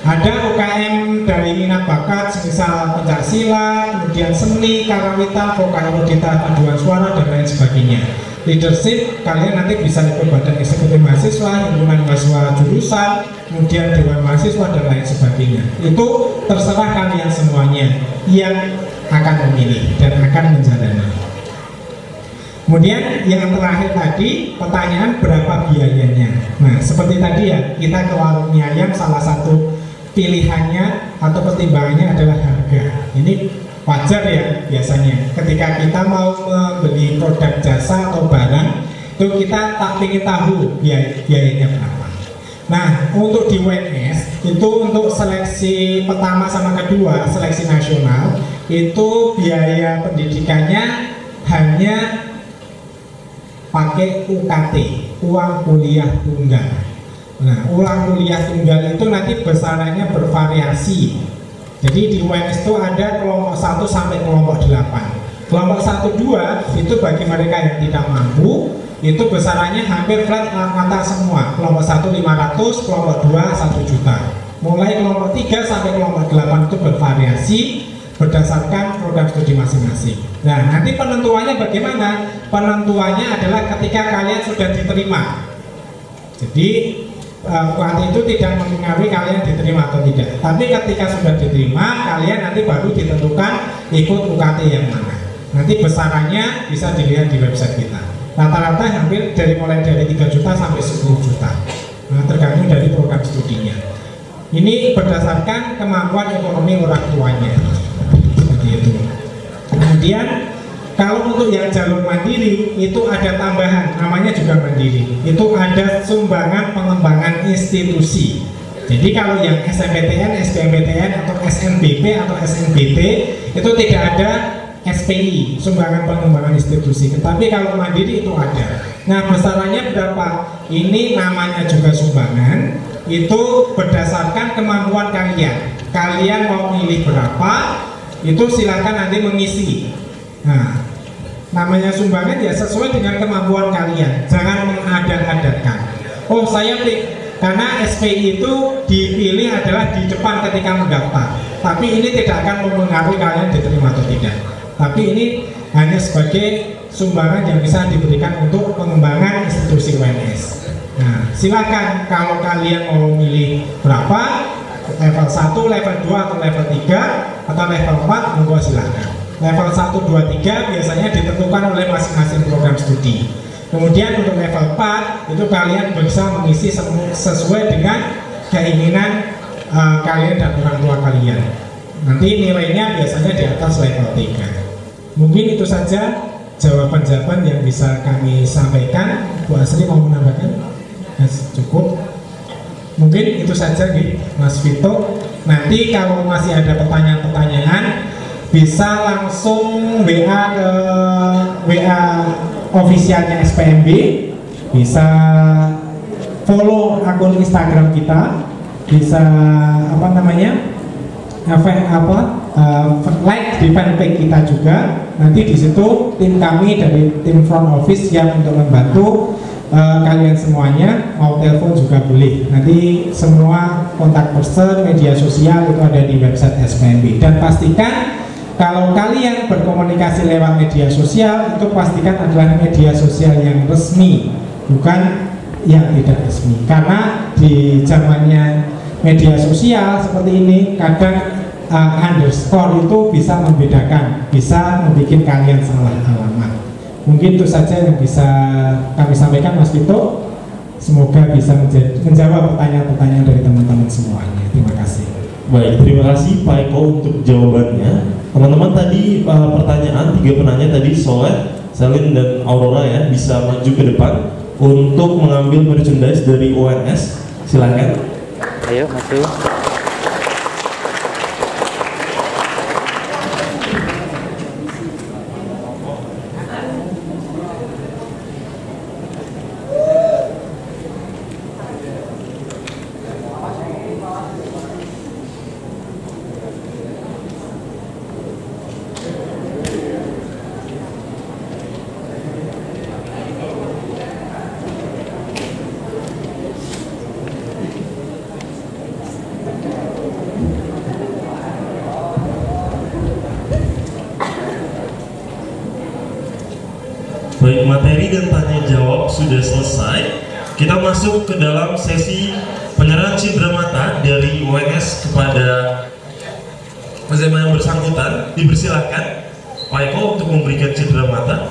E: Ada UKM dari minat bakat, misal pencaksilat, kemudian seni, karawitan, vokal erudita, paduan suara dan lain sebagainya. Leadership, kalian nanti bisa ikut badan eksekutif mahasiswa, himpunan mahasiswa jurusan, kemudian dewan mahasiswa dan lain sebagainya. Itu terserah kalian semuanya yang akan memilih dan akan menjalani. Kemudian yang terakhir tadi, pertanyaan berapa biayanya. Nah, seperti tadi ya, kita ke warung mie ayam, salah satu pilihannya atau pertimbangannya adalah harga. Ini wajar ya biasanya ketika kita mau membeli produk jasa atau barang itu kita tak ingin tahu biayanya berapa. Nah, untuk di UNS itu untuk seleksi pertama sama kedua, seleksi nasional, itu biaya pendidikannya hanya pakai UKT, uang kuliah tunggal. Nah, uang kuliah tunggal itu nanti besarannya bervariasi. Jadi di UNS itu ada kelompok 1 sampai kelompok 8. Kelompok 1-2 itu bagi mereka yang tidak mampu, itu besarannya hampir flat rata semua. Kelompok 1 500, kelompok 2 1 juta. Mulai kelompok 3 sampai kelompok 8 itu bervariasi berdasarkan program studi masing-masing. Nah, nanti penentuannya bagaimana? Penentuannya adalah ketika kalian sudah diterima. Jadi UKT itu tidak mempengaruhi kalian diterima atau tidak. Tapi ketika sudah diterima, kalian nanti baru ditentukan ikut UKT yang mana. Nanti besarannya bisa dilihat di website kita. Rata-rata hampir mulai dari 3 juta sampai 10 juta. Nah, tergantung dari program studinya. Ini berdasarkan kemampuan ekonomi orang tuanya. Seperti itu. Kemudian kalau untuk yang jalur mandiri itu ada tambahan, namanya juga mandiri. Itu ada sumbangan pengembangan institusi. Jadi kalau yang SNMPTN, SBMPTN atau SNBP atau SNBT itu tidak ada SPI, sumbangan pengembangan institusi. Tetapi kalau mandiri itu ada. Nah, besarannya berapa? Ini namanya juga sumbangan. Itu berdasarkan kemampuan kalian. Kalian mau milih berapa? Itu silakan nanti mengisi. Nah, namanya sumbangan ya sesuai dengan kemampuan kalian, jangan mengadat-adatkan. Oh, saya karena SPI itu dipilih adalah di depan ketika mendaftar, tapi ini tidak akan mempengaruhi kalian diterima atau tidak. Tapi ini hanya sebagai sumbangan yang bisa diberikan untuk pengembangan institusi UNS. Nah, silakan kalau kalian mau milih berapa, level 1, level 2 atau level 3 atau level 4, monggo silakan. Level 1, 2, 3 biasanya ditentukan oleh masing-masing program studi. Kemudian untuk level 4 itu kalian bisa mengisi sesuai dengan keinginan kalian dan orang tua kalian. Nanti nilainya biasanya di atas level 3. Mungkin itu saja jawaban-jawaban yang bisa kami sampaikan. Bu Asri mau menambahkan? Cukup. Mungkin itu saja nih, Mas Vito. Nanti kalau masih ada pertanyaan-pertanyaan bisa langsung WA ke WA officialnya SPMB, bisa follow akun Instagram kita, bisa like di fanpage kita juga. Nanti di situ tim kami dari tim front office yang untuk membantu kalian semuanya, mau telepon juga boleh. Nanti semua kontak person, media sosial itu ada di website SPMB. Dan pastikan kalau kalian berkomunikasi lewat media sosial, itu pastikan adalah media sosial yang resmi, bukan yang tidak resmi. Karena di zamannya media sosial seperti ini, kadang underscore itu bisa membedakan, bisa membuat kalian salah alamat. Mungkin itu saja yang bisa kami sampaikan, Mas Vito. Semoga bisa menjawab pertanyaan-pertanyaan dari teman-teman semuanya. Terima kasih.
A: Baik, terima kasih Pak Eko untuk jawabannya. Teman-teman tadi pertanyaan 3 penanya tadi, Soleh, Selin dan Aurora ya, bisa maju ke depan untuk mengambil merchandise dari UNS. Silakan.
C: Ayo maju.
A: bagian tanya jawab sudah selesai, kita masuk ke dalam sesi penyerahan cindera mata dari UNS kepada SMA yang bersangkutan. Dipersilakan Pak Eko untuk memberikan cindera mata.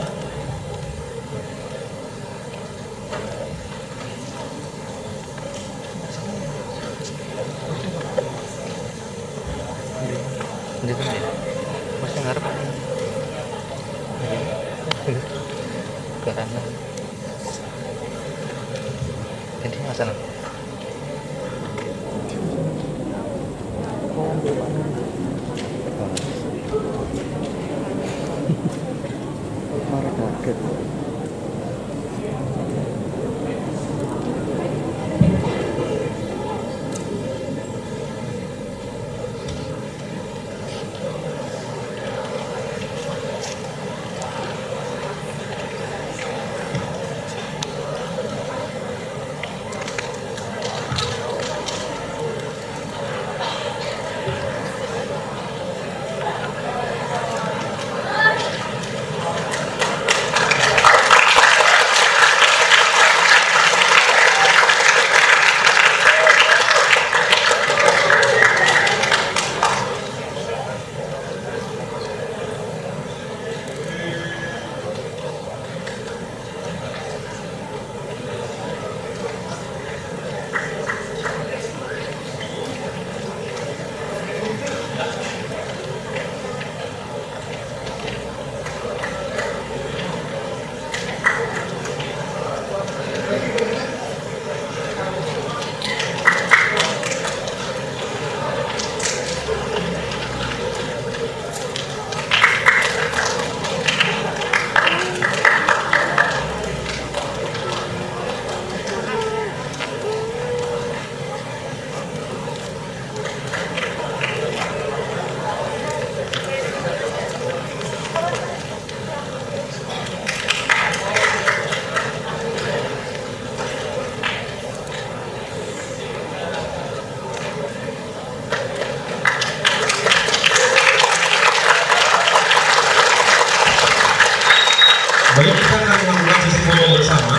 C: Masih ngarep karena ini masalah
A: Baik, kita akan melakukan sesi foto bersama.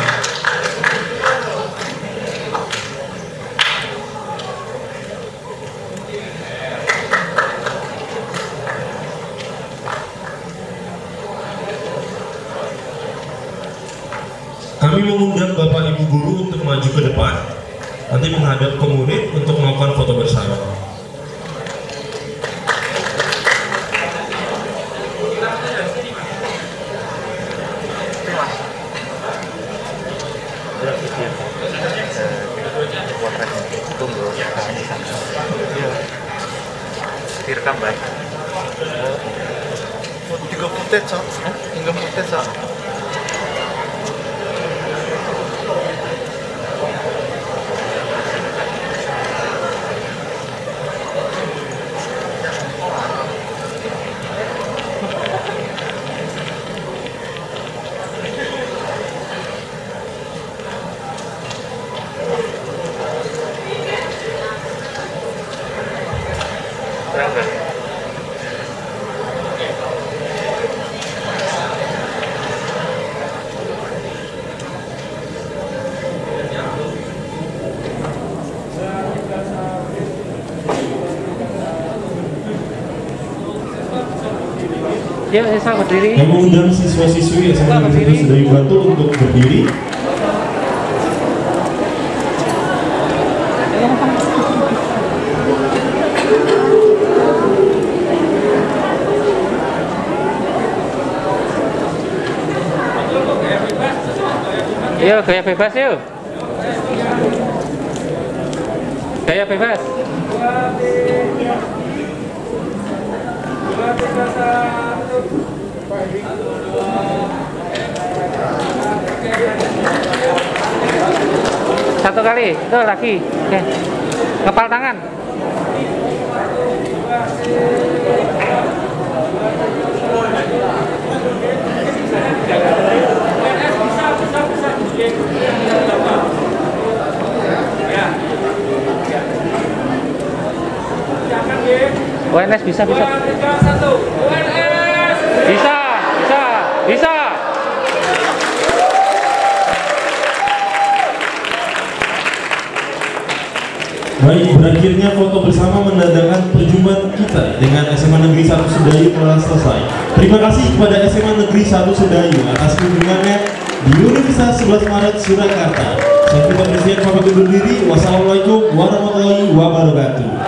A: Kami mengundang Bapak Ibu Guru untuk maju ke depan, nanti menghadap ke murid untuk melakukan foto bersama.
C: Direkam baik.
I: Tiga footage, tiga footage.
C: Ya, saya berdiri.
A: Yang mengundang siswa-siswi SMA Negeri 1 Sedayu Batu untuk berdiri.
C: Yo, gaya bebas yuk. Gaya bebas. Satu kali, itu lagi. Oke. Ngepal tangan. UNS bisa. Bisa.
A: Baik, berakhirnya foto bersama menandakan perjumpaan kita dengan SMA Negeri 1 Sedayu telah selesai. Terima kasih kepada SMA Negeri 1 Sedayu atas kunjungannya di Universitas 11 Maret Surakarta. Saya Vito Presiden pamit undur diri. Wassalamualaikum warahmatullahi wabarakatuh.